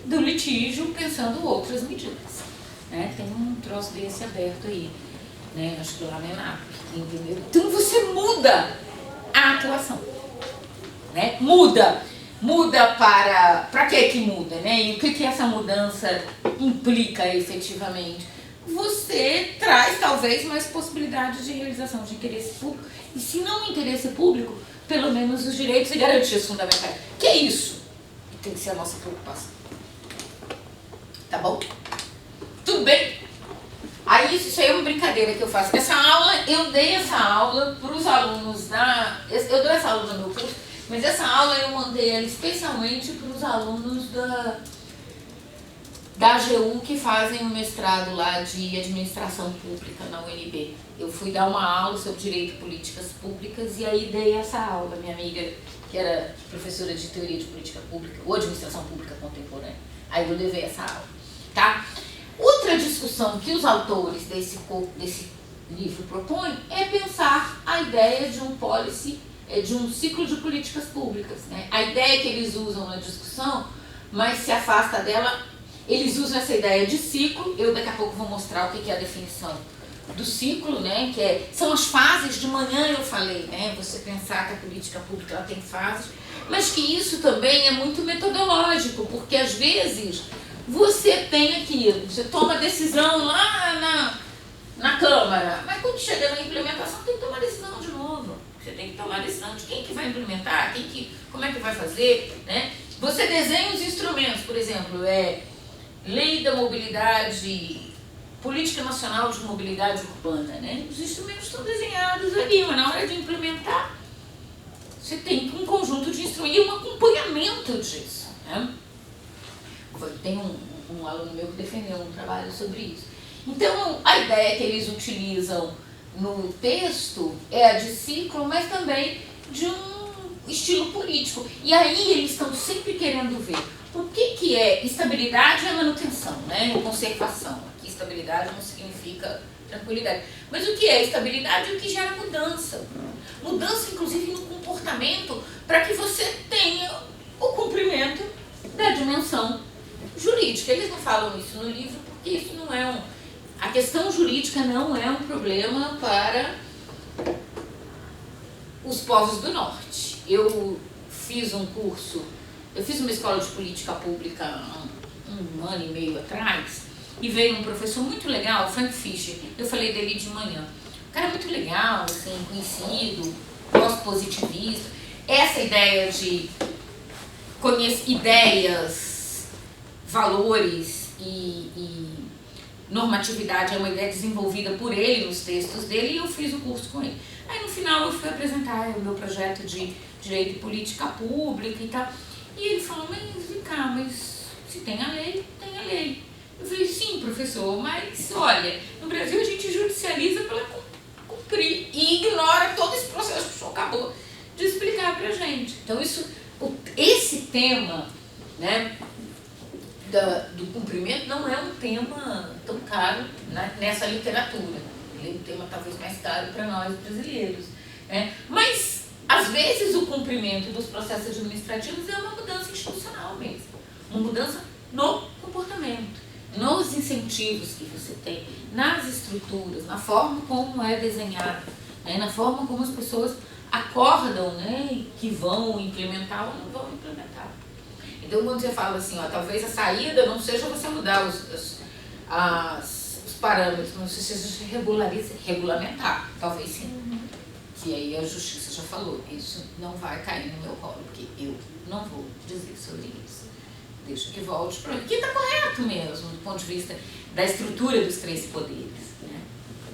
do litígio pensando outras medidas. Né? Tem um troço desse aberto aí, né? Acho que lá não é nada, entendeu? Então você muda a atuação, né? Muda para que muda, né? E o que essa mudança implica efetivamente? Você traz talvez mais possibilidades de realização de interesse público, e se não interesse público, pelo menos os direitos e garantias fundamentais. Que é isso que tem que ser a nossa preocupação. Tá bom? Tudo bem? Aí isso aí é uma brincadeira que eu faço. Eu dei essa aula para os alunos eu dou essa aula no meu curso, mas essa aula eu mandei ela especialmente para os alunos da AGU que fazem um mestrado lá de administração pública na UNB. Eu fui dar uma aula sobre direito e políticas públicas e aí dei essa aula. Minha amiga, que era professora de teoria de política pública ou administração pública contemporânea, aí eu levei essa aula, tá? Outra discussão que os autores desse livro propõem é pensar a ideia de um policy, de um ciclo de políticas públicas, né? A ideia que eles usam na discussão, mas se afasta dela. Eles usam essa ideia de ciclo, eu daqui a pouco vou mostrar o que é a definição do ciclo, né? São as fases, de manhã eu falei, né? Você pensar que a política pública ela tem fases, mas que isso também é muito metodológico, porque às vezes você tem aquilo, você toma decisão lá na Câmara, mas quando chega na implementação tem que tomar decisão de novo. Você tem que tomar decisão de quem que vai implementar, como é que vai fazer, né? Você desenha os instrumentos, por exemplo, Lei da Mobilidade, Política Nacional de Mobilidade Urbana, né? Os instrumentos estão desenhados ali, mas na hora de implementar, você tem um conjunto de instrumentos e um acompanhamento disso, né? Tem um aluno meu que defendeu um trabalho sobre isso. Então, a ideia que eles utilizam no texto é a de ciclo, mas também de um estilo político. E aí eles estão sempre querendo ver o que é estabilidade e manutenção, né? Conservação. Aqui estabilidade não significa tranquilidade. Mas o que é estabilidade e o que gera mudança. Mudança, inclusive, no comportamento, para que você tenha o cumprimento da dimensão jurídica. Eles não falam isso no livro porque isso não é a questão jurídica não é um problema para os povos do norte. Eu fiz uma escola de política pública há um ano e meio atrás e veio um professor muito legal, Frank Fischer. Eu falei dele de manhã. Um cara muito legal, assim, conhecido, pós-positivista. Essa ideia de ideias, valores e normatividade é uma ideia desenvolvida por ele nos textos dele e eu fiz o curso com ele. Aí no final eu fui apresentar o meu projeto de direito e política pública e tal. E ele falou, mas vem cá, mas se tem a lei, tem a lei. Eu falei, sim, professor, mas olha, no Brasil a gente judicializa para cumprir e ignora todo esse processo que o senhor acabou de explicar pra gente. Então esse tema, né, do cumprimento não é um tema tão caro, né, nessa literatura. Ele é um tema talvez mais caro para nós brasileiros. Né? Mas, às vezes, o cumprimento dos processos administrativos é uma mudança institucional mesmo. Uma mudança no comportamento, nos incentivos que você tem, nas estruturas, na forma como é desenhado, né, na forma como as pessoas acordam, né, que vão implementar ou não vão implementar. Então, quando você fala assim, talvez a saída não seja você mudar os parâmetros, mas você seja regulamentar, talvez sim. Que aí a justiça já falou, isso não vai cair no meu colo, porque eu não vou dizer sobre isso. Deixa que volte para que está correto mesmo, do ponto de vista da estrutura dos três poderes. Né?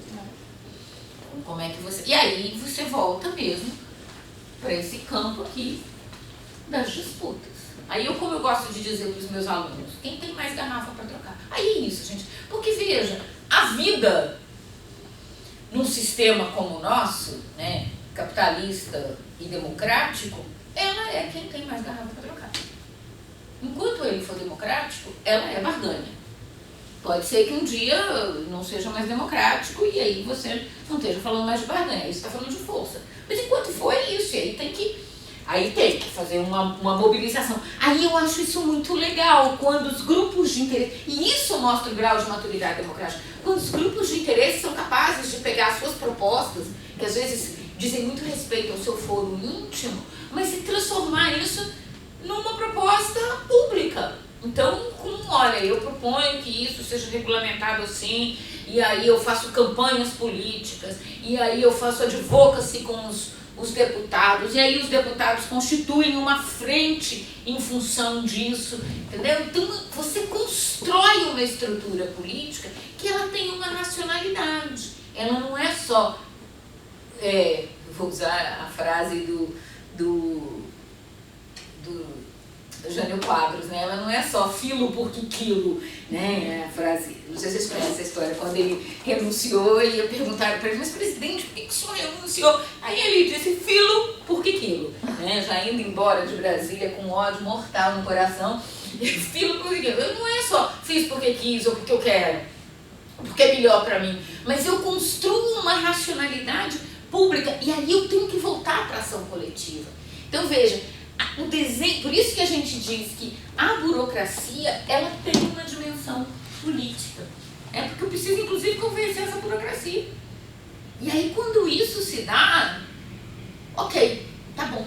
Então, como é que você... E aí você volta mesmo para esse campo aqui das disputas. Aí como eu gosto de dizer para os meus alunos, quem tem mais garrafa para trocar? Aí é isso, gente. Porque veja, a vida num sistema como o nosso, né, capitalista e democrático, ela é quem tem mais garrafa para trocar. Enquanto ele for democrático, ela é barganha. Pode ser que um dia não seja mais democrático e aí você não esteja falando mais de barganha, aí você está falando de força. Mas enquanto for, é isso, e aí tem que fazer uma mobilização. Aí eu acho isso muito legal, quando os grupos de interesse, e isso mostra o grau de maturidade democrática, quando os grupos de interesse são capazes de pegar as suas propostas, que às vezes dizem muito respeito ao seu foro íntimo, mas se transformar isso numa proposta pública. Então, olha, eu proponho que isso seja regulamentado assim, e aí eu faço campanhas políticas, e aí eu faço advocacy com os deputados, e aí os deputados constituem uma frente em função disso, entendeu? Então, você constrói uma estrutura política que ela tem uma racionalidade. Ela não é só, vou usar a frase do Jânio Quadros, né? Ela não é só filo porque quilo, né? A frase, não sei se vocês conhecem essa história, quando ele renunciou e perguntaram para ele, mas presidente, por que o senhor renunciou? Aí ele disse, filo porque quilo, né? Já indo embora de Brasília com ódio mortal no coração, filo porque quilo. Eu não é só fiz porque quis ou porque eu quero, porque é melhor para mim, mas eu construo uma racionalidade pública e aí eu tenho que voltar para a ação coletiva. Então veja, o desenho, por isso que a gente diz que a burocracia, ela tem uma dimensão política. É porque eu preciso, inclusive, convencer essa burocracia. E aí, quando isso se dá, ok, tá bom,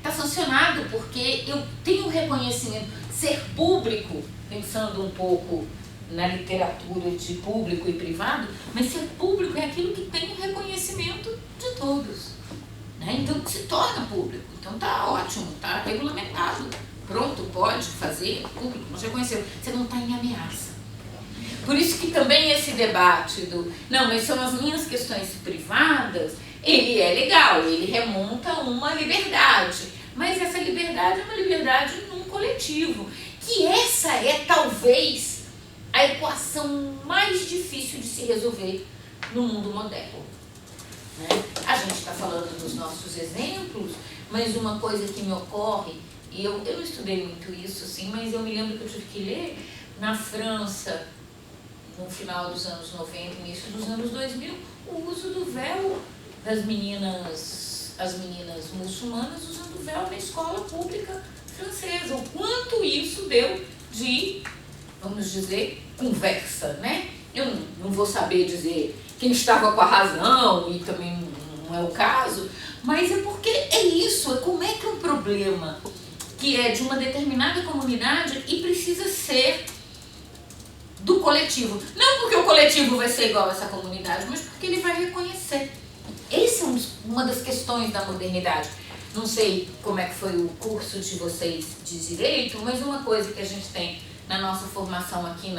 tá sancionado, porque eu tenho reconhecimento. Ser público, pensando um pouco na literatura de público e privado, mas ser público é aquilo que tem o reconhecimento de todos. Né? Então, se torna público. Então, tá ótimo, tá regulamentado. Pronto, pode fazer público. Você reconheceu. Você não está em ameaça. Por isso que também esse debate não, mas são as minhas questões privadas, ele é legal, ele remonta a uma liberdade. Mas essa liberdade é uma liberdade num coletivo. Que essa é, talvez, a equação mais difícil de se resolver no mundo moderno. Né? A gente está falando dos nossos exemplos, mas uma coisa que me ocorre, e eu não estudei muito isso, assim, mas eu me lembro que eu tive que ler, na França, no final dos anos 90, início dos anos 2000, o uso do véu das meninas, as meninas muçulmanas usando véu na escola pública francesa. O quanto isso deu de, vamos dizer, conversa, né? Eu não vou saber dizer quem estava com a razão, e também não é o caso, mas é porque é isso, é como é que um problema que é de uma determinada comunidade e precisa ser do coletivo. Não porque o coletivo vai ser igual a essa comunidade, mas porque ele vai reconhecer. Essa é uma das questões da modernidade. Não sei como é que foi o curso de vocês de Direito, mas uma coisa que a gente tem na nossa formação aqui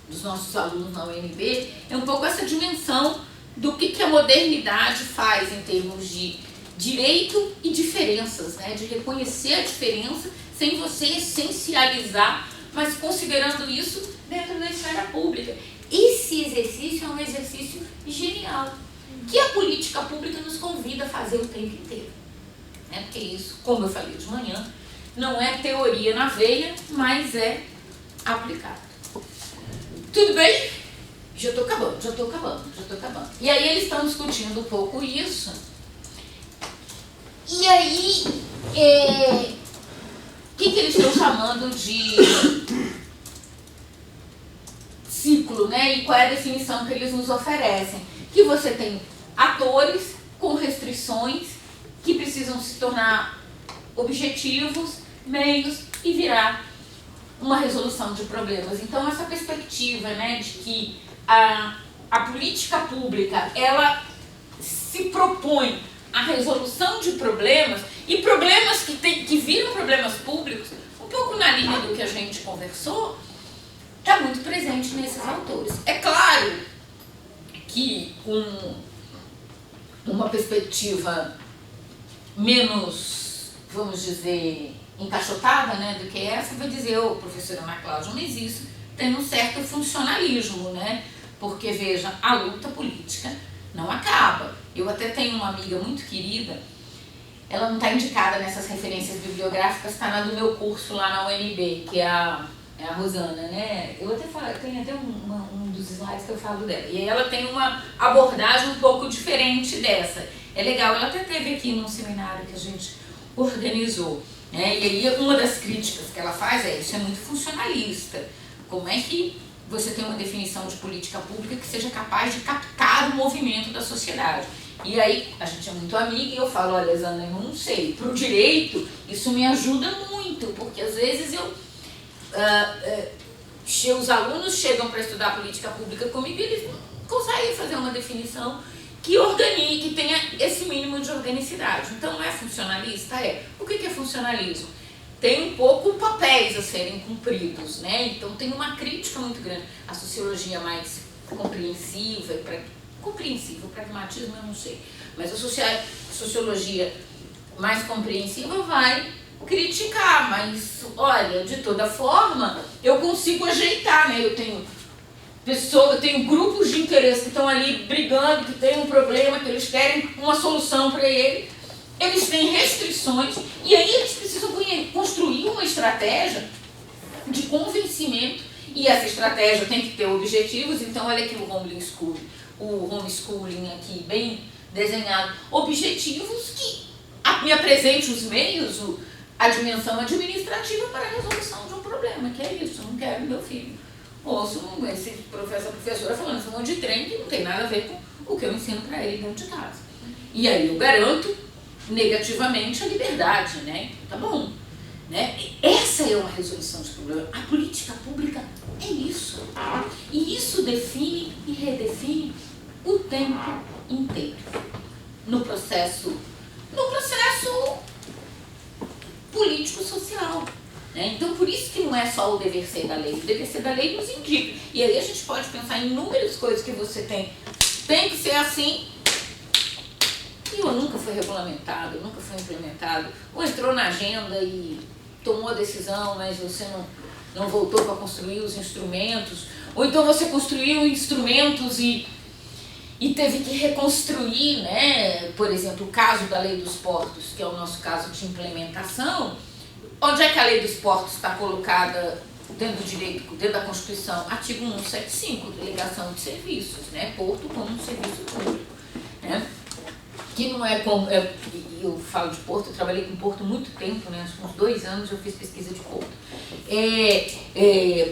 dos nossos alunos na UNB, é um pouco essa dimensão do que a modernidade faz em termos de direito e diferenças, né? De reconhecer a diferença sem você essencializar, mas considerando isso dentro da esfera pública. Esse exercício é um exercício genial, que a política pública nos convida a fazer o tempo inteiro. Né? Porque isso, como eu falei de manhã, não é teoria na veia, mas é aplicado. Tudo bem? Já estou acabando. E aí eles estão discutindo um pouco isso. E aí, o que eles estão chamando de ciclo, né? E qual é a definição que eles nos oferecem? Que você tem atores com restrições que precisam se tornar objetivos, meios e virar uma resolução de problemas. Então, essa perspectiva, né, de que a política pública, ela se propõe a resolução de problemas, e problemas que viram problemas públicos, um pouco na linha do que a gente conversou, está muito presente nesses autores. É claro que com uma perspectiva menos, vamos dizer, encaixotada, né, do que essa, vai dizer, ô, professora Ana Cláudia, mas isso tem um certo funcionalismo, né? Porque, veja, a luta política não acaba. Eu até tenho uma amiga muito querida, ela não está indicada nessas referências bibliográficas, está na do meu curso lá na UNB, que é a Rosana, né? Eu até falo, tem até um dos slides que eu falo dela. E ela tem uma abordagem um pouco diferente dessa. É legal, ela até teve aqui num seminário que a gente organizou, né? E aí uma das críticas que ela faz é isso é muito funcionalista. Como é que você tem uma definição de política pública que seja capaz de captar o movimento da sociedade? E aí, a gente é muito amiga e eu falo, olha, Zana, eu não sei, para o direito isso me ajuda muito, porque às vezes os alunos chegam para estudar política pública comigo e eles não conseguem fazer uma definição que organize, que tenha esse mínimo de organicidade. Então, não é funcionalista? É. O que é funcionalismo? Tem um pouco papéis a serem cumpridos, né? Então tem uma crítica muito grande. A sociologia mais compreensiva, o pragmatismo eu não sei, mas a sociologia mais compreensiva vai criticar, mas olha, de toda forma, eu consigo ajeitar, né? Eu tenho grupos de interesse que estão ali brigando, que tem um problema, que eles querem uma solução para ele. Eles têm restrições e aí eles precisam construir uma estratégia de convencimento e essa estratégia tem que ter objetivos. Então olha aqui o homeschooling aqui bem desenhado, objetivos que me apresente os meios, a dimensão administrativa para a resolução de um problema, que é isso, eu não quero meu filho ouço esse professora falando esse monte de trem que não tem nada a ver com o que eu ensino para ele dentro de casa. E aí eu garanto negativamente a liberdade, né? Tá bom, né? Essa é uma resolução de problema. A política pública é isso. E isso define e redefine o tempo inteiro. No processo político-social. Né? Então, por isso que não é só o dever ser da lei. O dever ser da lei nos indica. E aí a gente pode pensar em inúmeras coisas que você tem. Tem que ser assim. E nunca foi regulamentado, nunca foi implementado. Ou entrou na agenda e tomou a decisão, mas você não voltou para construir os instrumentos. Ou então você construiu instrumentos e teve que reconstruir, né? Por exemplo, o caso da Lei dos Portos, que é o nosso caso de implementação. Onde é que a Lei dos Portos está colocada dentro do direito, dentro da Constituição? Artigo 175, delegação de serviços, né? Porto como um serviço público, né? Que não é como... Eu falo de Porto, eu trabalhei com Porto muito tempo, né? Uns 2 anos eu fiz pesquisa de Porto.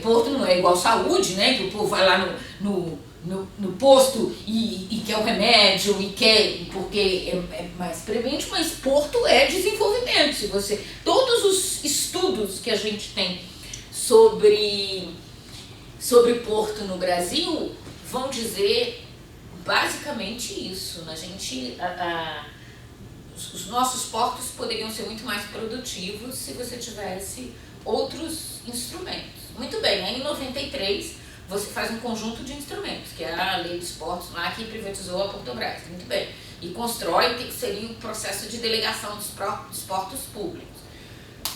Porto não é igual saúde, né? Que o povo vai lá no posto e quer o remédio e quer porque é mais premente, mas Porto é desenvolvimento. Todos os estudos que a gente tem sobre Porto no Brasil vão dizer basicamente isso. Os nossos portos poderiam ser muito mais produtivos se você tivesse outros instrumentos. Muito bem, aí em 93 você faz um conjunto de instrumentos, que é a Lei dos Portos lá que privatizou a Portobras, muito bem, e constrói o que seria o processo de delegação dos portos públicos.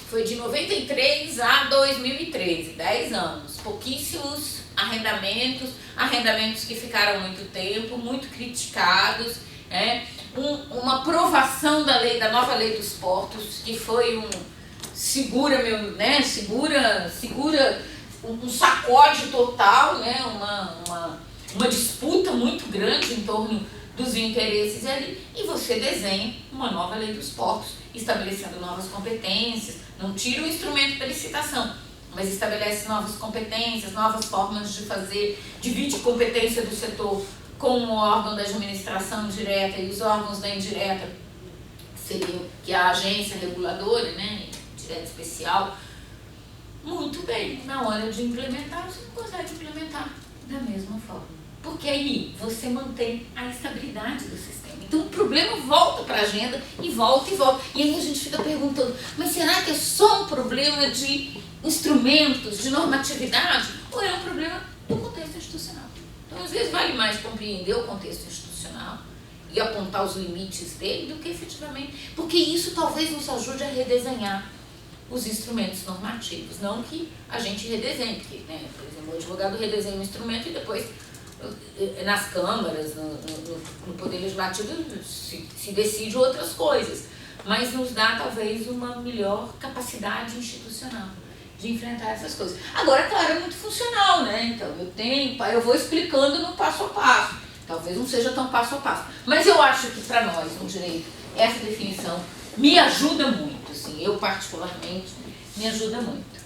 Foi de 93 a 2013, 10 anos, pouquíssimos arrendamentos que ficaram muito tempo, muito criticados, né? Uma aprovação da nova Lei dos Portos, que foi segura um sacode total, né? uma disputa muito grande em torno dos interesses ali, e você desenha uma nova Lei dos Portos, estabelecendo novas competências, não tira o instrumento da licitação, mas estabelece novas competências, novas formas de fazer, divide competência do setor com o órgão da administração direta e os órgãos da indireta, que é a agência reguladora, né, direta especial. Muito bem, na hora de implementar, você não consegue implementar da mesma forma. Porque aí você mantém a estabilidade do sistema. Então o problema volta para a agenda e volta. E aí a gente fica perguntando, mas será que é só um problema de instrumentos, de normatividade? Ou é um problema do contexto institucional? Então às vezes vale mais compreender o contexto institucional e apontar os limites dele do que efetivamente. Porque isso talvez nos ajude a redesenhar os instrumentos normativos, não que a gente redesenhe, porque, né, por exemplo, o advogado redesenha um instrumento e depois nas câmaras, no Poder Legislativo se decide outras coisas, mas nos dá talvez uma melhor capacidade institucional de enfrentar essas coisas. Agora, claro, é muito funcional, né? Então eu vou explicando no passo a passo, talvez não seja tão passo a passo, mas eu acho que para nós, no direito, essa definição me ajuda muito, assim, eu particularmente me ajuda muito.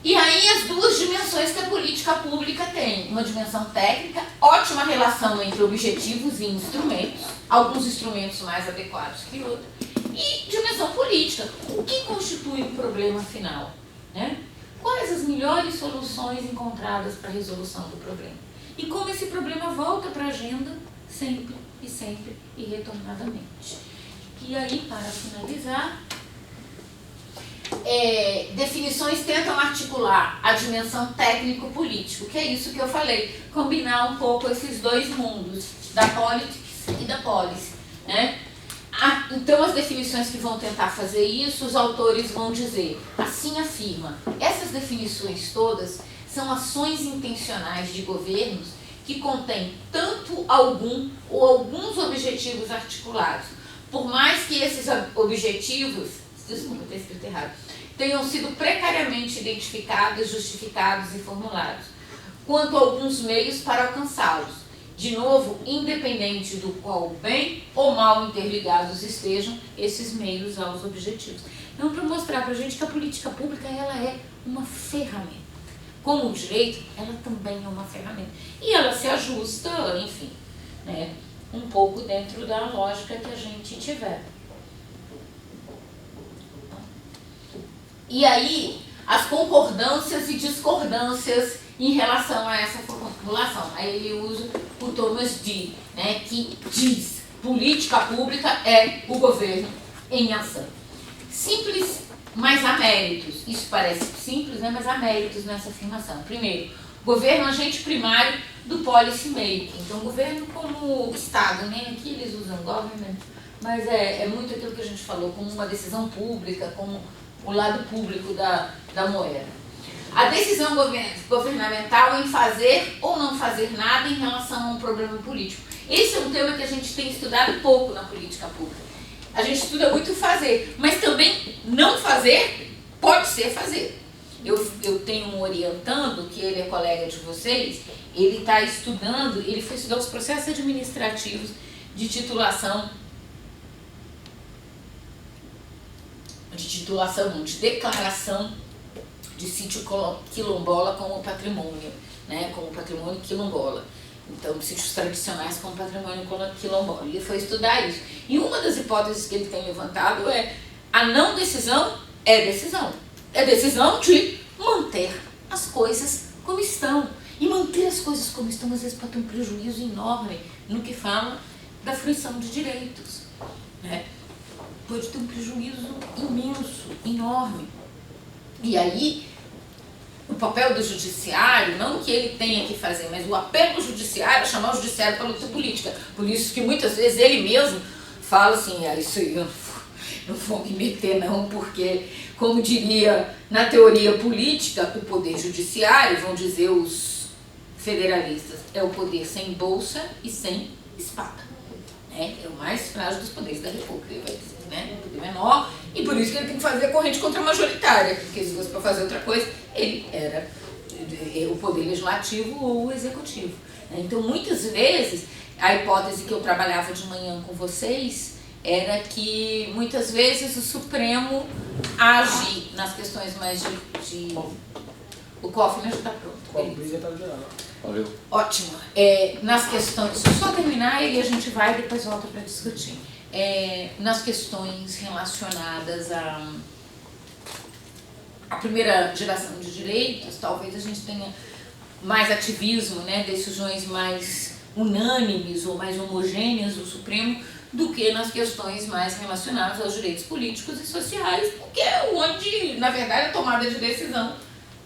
E aí as duas dimensões que a política pública tem, uma dimensão técnica, ótima relação entre objetivos e instrumentos, alguns instrumentos mais adequados que outros, e dimensão política, o que constitui o problema final, né? Quais as melhores soluções encontradas para a resolução do problema? E como esse problema volta para a agenda sempre e retornadamente. E aí, para finalizar, definições tentam articular a dimensão técnico-político, que é isso que eu falei, combinar um pouco esses dois mundos, da politics e da policy, né? Então, as definições que vão tentar fazer isso, os autores vão dizer, assim afirma, essas definições todas são ações intencionais de governos que contêm tanto algum ou alguns objetivos articulados, por mais que esses objetivos, desculpa, está escrito errado, tenham sido precariamente identificados, justificados e formulados, quanto a alguns meios para alcançá-los, de novo, independente do qual bem ou mal interligados estejam esses meios aos objetivos. Então, para mostrar para a gente que a política pública ela é uma ferramenta. Como o direito, ela também é uma ferramenta. E ela se ajusta, enfim, né, um pouco dentro da lógica que a gente tiver. E aí, as concordâncias e discordâncias em relação a essa formulação. Aí ele usa o Thomas Dee, né, que diz, política pública é o governo em ação. Simples, mas há méritos. Isso parece simples, né, mas há méritos nessa afirmação. Primeiro, governo agente primário do policy making. Então, governo como Estado, né, aqui eles usam government, mas é muito aquilo que a gente falou, como uma decisão pública, como o lado público da moeda. A decisão governamental em fazer ou não fazer nada em relação a um problema político. Esse é um tema que a gente tem estudado pouco na política pública. A gente estuda muito fazer, mas também não fazer pode ser fazer. Eu tenho um orientando, que ele é colega de vocês, ele está estudando, ele foi estudar os processos administrativos de titulação, de declaração de sítio quilombola como patrimônio, né, como patrimônio quilombola. Então, sítios tradicionais como patrimônio quilombola. Ele foi estudar isso. E uma das hipóteses que ele tem levantado é a não decisão é decisão. É decisão de manter as coisas como estão. E manter as coisas como estão, às vezes, pode ter um prejuízo enorme no que fala da fruição de direitos, né? Pode ter um prejuízo imenso, enorme. E aí, o papel do judiciário, não que ele tenha que fazer, mas o apelo do judiciário é chamar o judiciário para a luta política. Por isso que muitas vezes ele mesmo fala assim, isso aí eu não vou me meter não, porque, como diria na teoria política, o poder judiciário, vão dizer os federalistas, é o poder sem bolsa e sem espada. Né? É o mais frágil dos poderes da República, ele vai dizer. Né, um poder menor, e por isso que ele tem que fazer a corrente contra a majoritária, porque se fosse para fazer outra coisa, ele era o poder legislativo ou o executivo. Então, muitas vezes, a hipótese que eu trabalhava de manhã com vocês era que, muitas vezes, o Supremo age nas questões mais de... O cofre já está pronto. O cofre já está gerado. Valeu. Ótimo. Nas questões... Só terminar e a gente vai e depois volta para discutir. Nas questões relacionadas à primeira geração de direitos, talvez a gente tenha mais ativismo, né, decisões mais unânimes ou mais homogêneas do Supremo do que nas questões mais relacionadas aos direitos políticos e sociais, porque é onde, na verdade, a tomada de decisão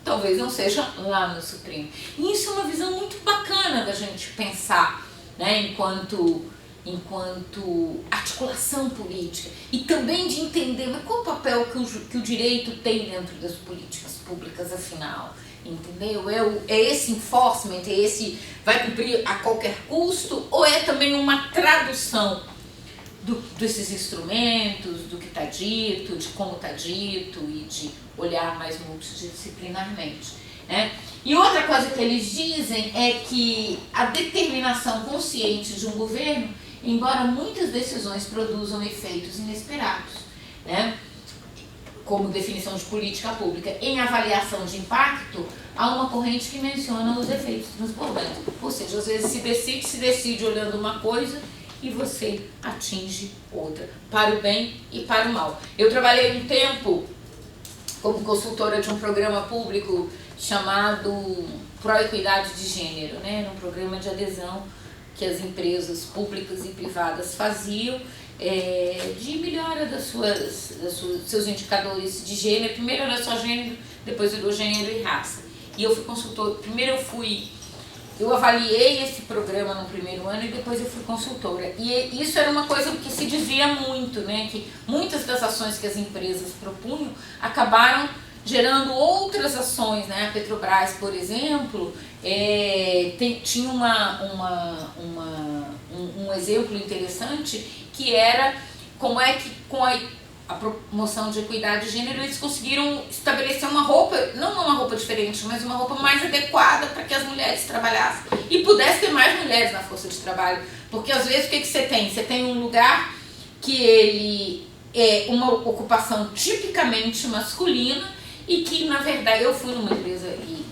talvez não seja lá no Supremo. E isso é uma visão muito bacana da gente pensar, né, enquanto enquanto articulação política, e também de entender mas qual o papel que o direito tem dentro das políticas públicas, afinal, entendeu? É esse enforcement, é esse vai cumprir a qualquer custo, ou é também uma tradução desses instrumentos, do que está dito, de como está dito e de olhar mais multidisciplinarmente, né? E outra coisa que eles dizem é que a determinação consciente de um governo, embora muitas decisões produzam efeitos inesperados, né? Como definição de política pública, em avaliação de impacto, há uma corrente que menciona os efeitos transbordantes. Ou seja, às vezes se decide olhando uma coisa e você atinge outra, para o bem e para o mal. Eu trabalhei um tempo como consultora de um programa público chamado Proequidade de Gênero, né? Um programa de adesão que as empresas públicas e privadas faziam de melhora seus indicadores de gênero. Primeiro era só gênero, depois virou gênero e raça. E eu fui consultora, primeiro eu avaliei esse programa no primeiro ano e depois eu fui consultora. E isso era uma coisa que se dizia muito, né? Que muitas das ações que as empresas propunham acabaram gerando outras ações, né? A Petrobras, por exemplo, tinha um exemplo interessante que era como é que com a promoção de equidade de gênero eles conseguiram estabelecer uma roupa, não uma roupa diferente, mas uma roupa mais adequada para que as mulheres trabalhassem e pudesse ter mais mulheres na força de trabalho. Porque às vezes o que você tem? Você tem um lugar que ele é uma ocupação tipicamente masculina e que, na verdade, eu fui numa empresa e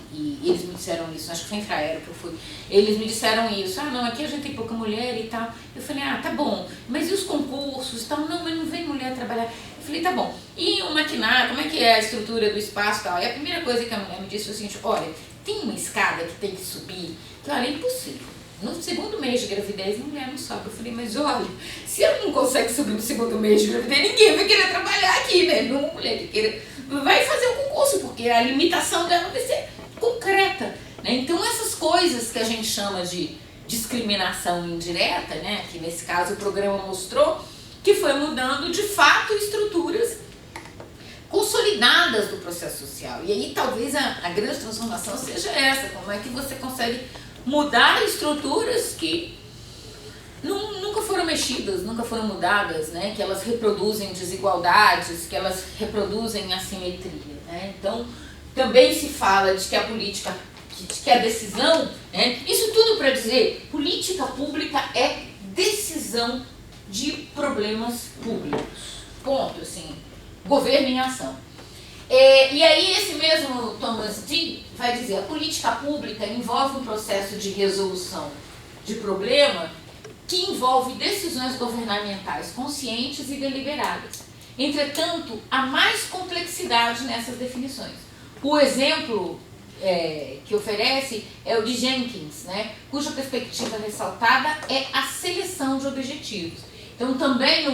eles me disseram isso, acho que foi em Infraero que eu fui, eles me disseram isso, não, aqui a gente tem pouca mulher e tal. Eu falei, tá bom, mas e os concursos e tal? Não, mas não vem mulher trabalhar. Eu falei, tá bom, e o maquinário, como é que é a estrutura do espaço e tal? E a primeira coisa que a mulher me disse foi o seguinte, olha, tem uma escada que tem que subir, que olha, é impossível. No segundo mês de gravidez, a mulher não sobe. Eu falei, mas olha, se ela não consegue subir no segundo mês de gravidez, ninguém vai querer trabalhar aqui, né? Uma mulher que queira, vai fazer o concurso, porque a limitação dela vai ser concreta, né? Então essas coisas que a gente chama de discriminação indireta, né? Que nesse caso o programa mostrou que foi mudando de fato estruturas consolidadas do processo social. E aí talvez a grande transformação seja essa, como é que você consegue mudar estruturas que nunca foram mexidas, nunca foram mudadas, né? Que elas reproduzem desigualdades, que elas reproduzem assimetria, né? Então, também se fala de que a política, de que a decisão, né? Isso tudo para dizer, política pública é decisão de problemas públicos. Ponto, assim, governo em ação. E aí esse mesmo Thomas Dee vai dizer, a política pública envolve um processo de resolução de problema que envolve decisões governamentais conscientes e deliberadas. Entretanto, há mais complexidade nessas definições. O exemplo que oferece é o de Jenkins, né, cuja perspectiva ressaltada é a seleção de objetivos. Então também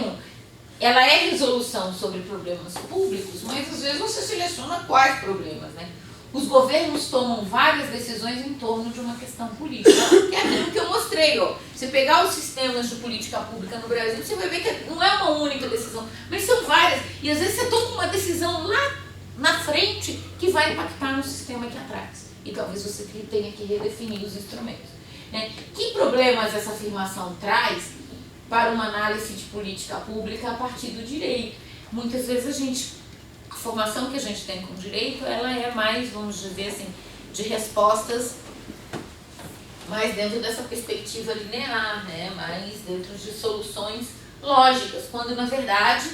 ela é resolução sobre problemas públicos, mas às vezes você seleciona quais problemas, né? Os governos tomam várias decisões em torno de uma questão política, que é aquilo que eu mostrei, ó. Você pegar os sistemas de política pública no Brasil, você vai ver que não é uma única decisão, mas são várias. E às vezes você toma uma decisão lá na frente que vai impactar no sistema aqui atrás. E talvez você tenha que redefinir os instrumentos, né? Que problemas essa afirmação traz para uma análise de política pública a partir do direito? Muitas vezes a formação que a gente tem com o direito, ela é mais, vamos dizer assim, de respostas mais dentro dessa perspectiva linear, né? Mais dentro de soluções lógicas, quando na verdade,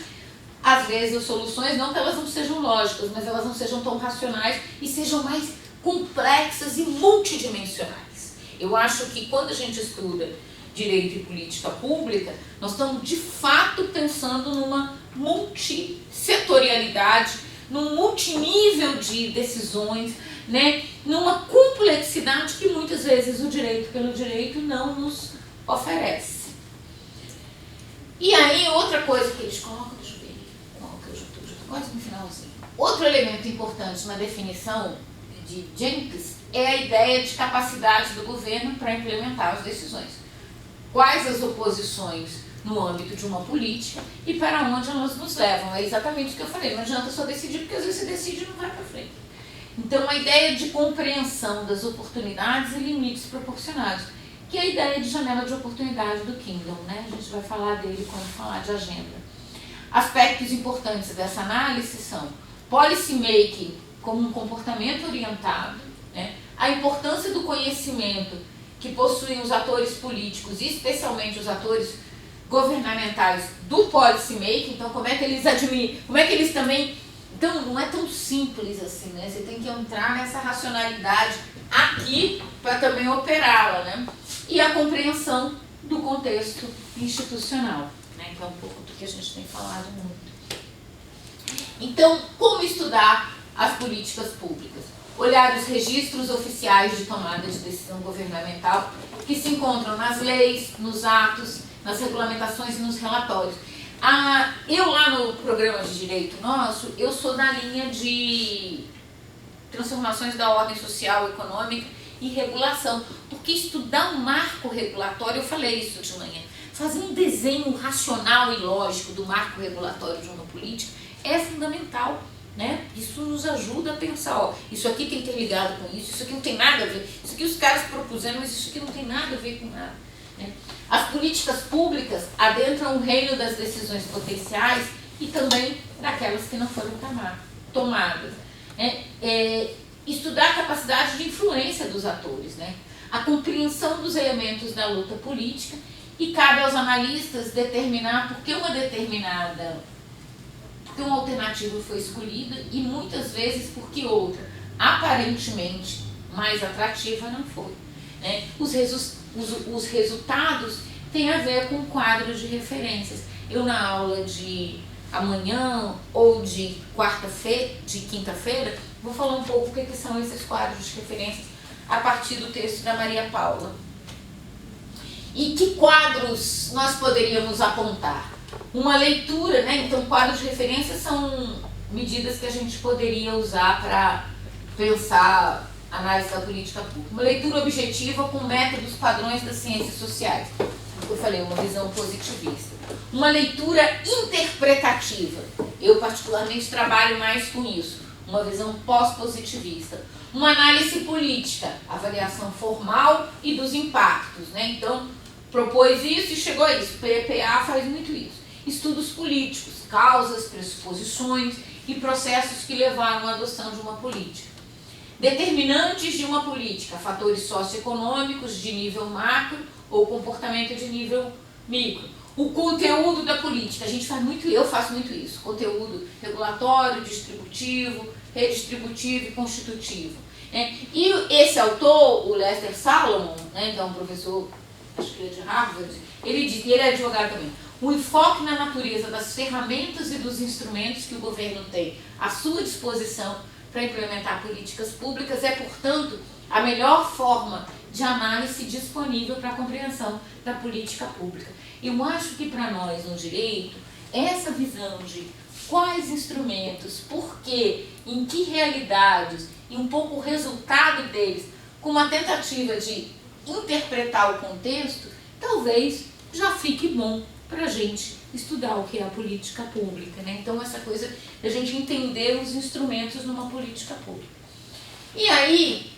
às vezes as soluções, não que elas não sejam lógicas, mas elas não sejam tão racionais e sejam mais complexas e multidimensionais. Eu acho que quando a gente estuda direito e política pública, nós estamos de fato pensando numa multissetorialidade, num multinível de decisões, né? Numa complexidade que muitas vezes o direito pelo direito não nos oferece. E aí outra coisa que eles colocam, deixa eu ver, eu já estou quase no finalzinho. Outro elemento importante na definição de Jenkins é a ideia de capacidade do governo para implementar as decisões. quais as oposições no âmbito de uma política e para onde elas nos levam. É exatamente o que eu falei, não adianta só decidir, porque às vezes você decide e não vai para frente. Então, a ideia de compreensão das oportunidades e limites proporcionados, que é a ideia de janela de oportunidade do Kindle, né? A gente vai falar dele quando falar de agenda. Aspectos importantes dessa análise são policy making como um comportamento orientado, né? A importância do conhecimento que possuem os atores políticos, e especialmente os atores governamentais do policy making. Então, como é que eles admiram, como é que eles também... Então, não é tão simples assim, né? Você tem que entrar nessa racionalidade aqui para também operá-la, né? E a compreensão do contexto institucional, né? Que é um pouco do que a gente tem falado muito. Então, como estudar as políticas públicas? Olhar os registros oficiais de tomada de decisão governamental que se encontram nas leis, nos atos, nas regulamentações e nos relatórios. Eu lá no programa de direito nosso, eu sou da linha de transformações da ordem social, econômica e regulação, porque estudar um marco regulatório, eu falei isso de manhã, fazer um desenho racional e lógico do marco regulatório de uma política é fundamental, né? Isso nos ajuda a pensar, ó, isso aqui tem que ter ligado com isso aqui não tem nada a ver, isso aqui os caras propuseram, mas isso aqui não tem nada a ver com nada, né? As políticas públicas adentram o reino das decisões potenciais e também daquelas que não foram tomadas. Estudar a capacidade de influência dos atores, né? A compreensão dos elementos da luta política, e cabe aos analistas determinar por que uma alternativa foi escolhida e muitas vezes por que outra, aparentemente mais atrativa, não foi, né? Os resultados têm a ver com quadros de referências. Eu, na aula de amanhã ou de quinta-feira, vou falar um pouco o que são esses quadros de referências a partir do texto da Maria Paula. E que quadros nós poderíamos apontar? Uma leitura, né? Então, quadros de referência são medidas que a gente poderia usar para pensar análise da política pública. Uma leitura objetiva com métodos padrões das ciências sociais. Eu falei, uma visão positivista. Uma leitura interpretativa. Eu, particularmente, trabalho mais com isso. Uma visão pós-positivista. Uma análise política, avaliação formal e dos impactos, né? Então, propôs isso e chegou a isso. O PPA faz muito isso. Estudos políticos, causas, pressuposições e processos que levaram à adoção de uma política. Determinantes de uma política, fatores socioeconômicos de nível macro ou comportamento de nível micro. O conteúdo da política, eu faço muito isso, conteúdo regulatório, distributivo, redistributivo e constitutivo. E esse autor, o Lester Salomon, né, que é um professor, acho que ele é de Harvard, ele diz, e ele é advogado também, o enfoque na natureza das ferramentas e dos instrumentos que o governo tem à sua disposição para implementar políticas públicas é, portanto, a melhor forma de análise disponível para a compreensão da política pública. Eu acho que para nós no direito, essa visão de quais instrumentos, por quê, em que realidades e um pouco o resultado deles, com uma tentativa de interpretar o contexto, talvez já fique bom para a gente estudar o que é a política pública, né? Então, essa coisa da gente entender os instrumentos numa política pública. E aí,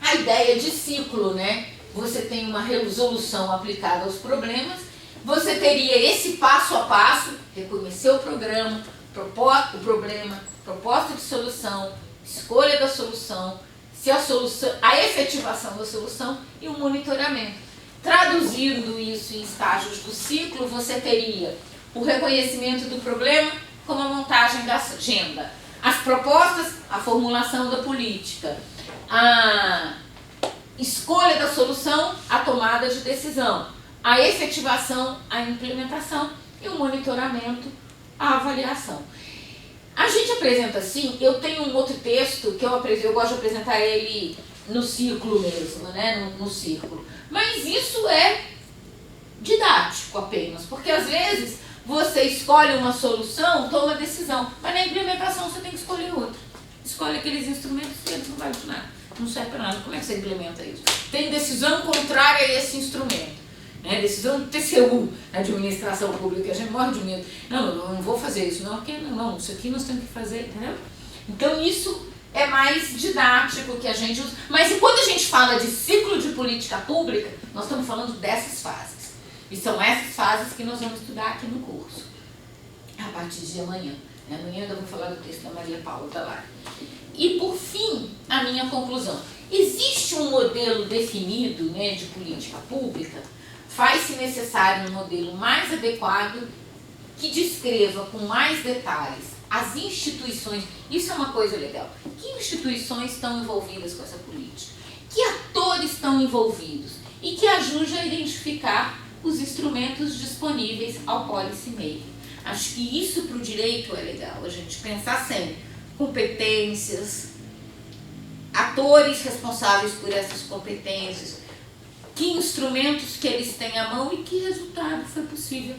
a ideia de ciclo, né? Você tem uma resolução aplicada aos problemas, você teria esse passo a passo, reconhecer o problema, proposta de solução, escolha da solução, a efetivação da solução e o monitoramento. Traduzindo isso em estágios do ciclo, você teria o reconhecimento do problema como a montagem da agenda, as propostas, a formulação da política, a escolha da solução, a tomada de decisão, a efetivação, a implementação e o monitoramento, a avaliação. A gente apresenta assim, eu tenho um outro texto que eu gosto de apresentar ele no círculo mesmo, né? No círculo. Mas isso é didático apenas, porque às vezes você escolhe uma solução, toma decisão, mas na implementação você tem que escolher outra. Escolhe aqueles instrumentos que eles não valem de nada, não serve para nada. Como é que você implementa isso? Tem decisão contrária a esse instrumento. né? Decisão do TCU, administração pública, a gente morre de medo. Não vou fazer isso, não, porque não, isso aqui nós temos que fazer, entendeu? Então isso é mais didático que a gente usa. Mas e quando a gente fala de ciclo de política pública, nós estamos falando dessas fases. E são essas fases que nós vamos estudar aqui no curso, a partir de amanhã. Amanhã eu vou falar do texto da Maria Paula Dalari. E por fim, a minha conclusão. Existe um modelo definido, né, de política pública? Faz-se necessário um modelo mais adequado que descreva com mais detalhes as instituições. Isso é uma coisa legal. Que instituições estão envolvidas com essa política? Que atores estão envolvidos? E que ajude a identificar os instrumentos disponíveis ao policy making. Acho que isso para o direito é legal, a gente pensar sempre competências, atores responsáveis por essas competências, que instrumentos que eles têm à mão e que resultado foi possível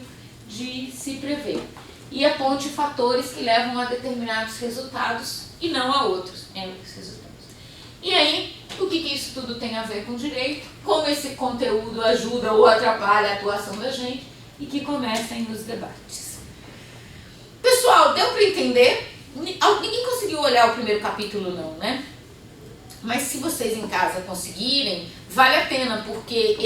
de se prever. E aponte fatores que levam a determinados resultados e não a outros resultados. E aí, o que isso tudo tem a ver com direito? Como esse conteúdo ajuda ou atrapalha a atuação da gente e que comecem os debates. Pessoal, deu para entender? Ninguém conseguiu olhar o primeiro capítulo não, né? Mas se vocês em casa conseguirem, vale a pena, porque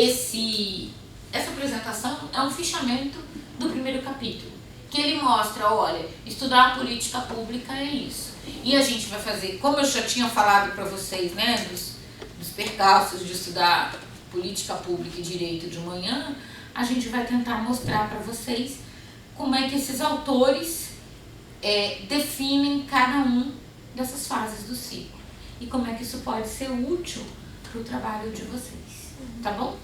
essa apresentação é um fichamento do primeiro capítulo, que ele mostra, olha, estudar a política pública é isso. E a gente vai fazer, como eu já tinha falado para vocês, né, dos percalços de estudar política pública e direito de manhã, a gente vai tentar mostrar para vocês como é que esses autores definem cada um dessas fases do ciclo e como é que isso pode ser útil para o trabalho de vocês, tá bom?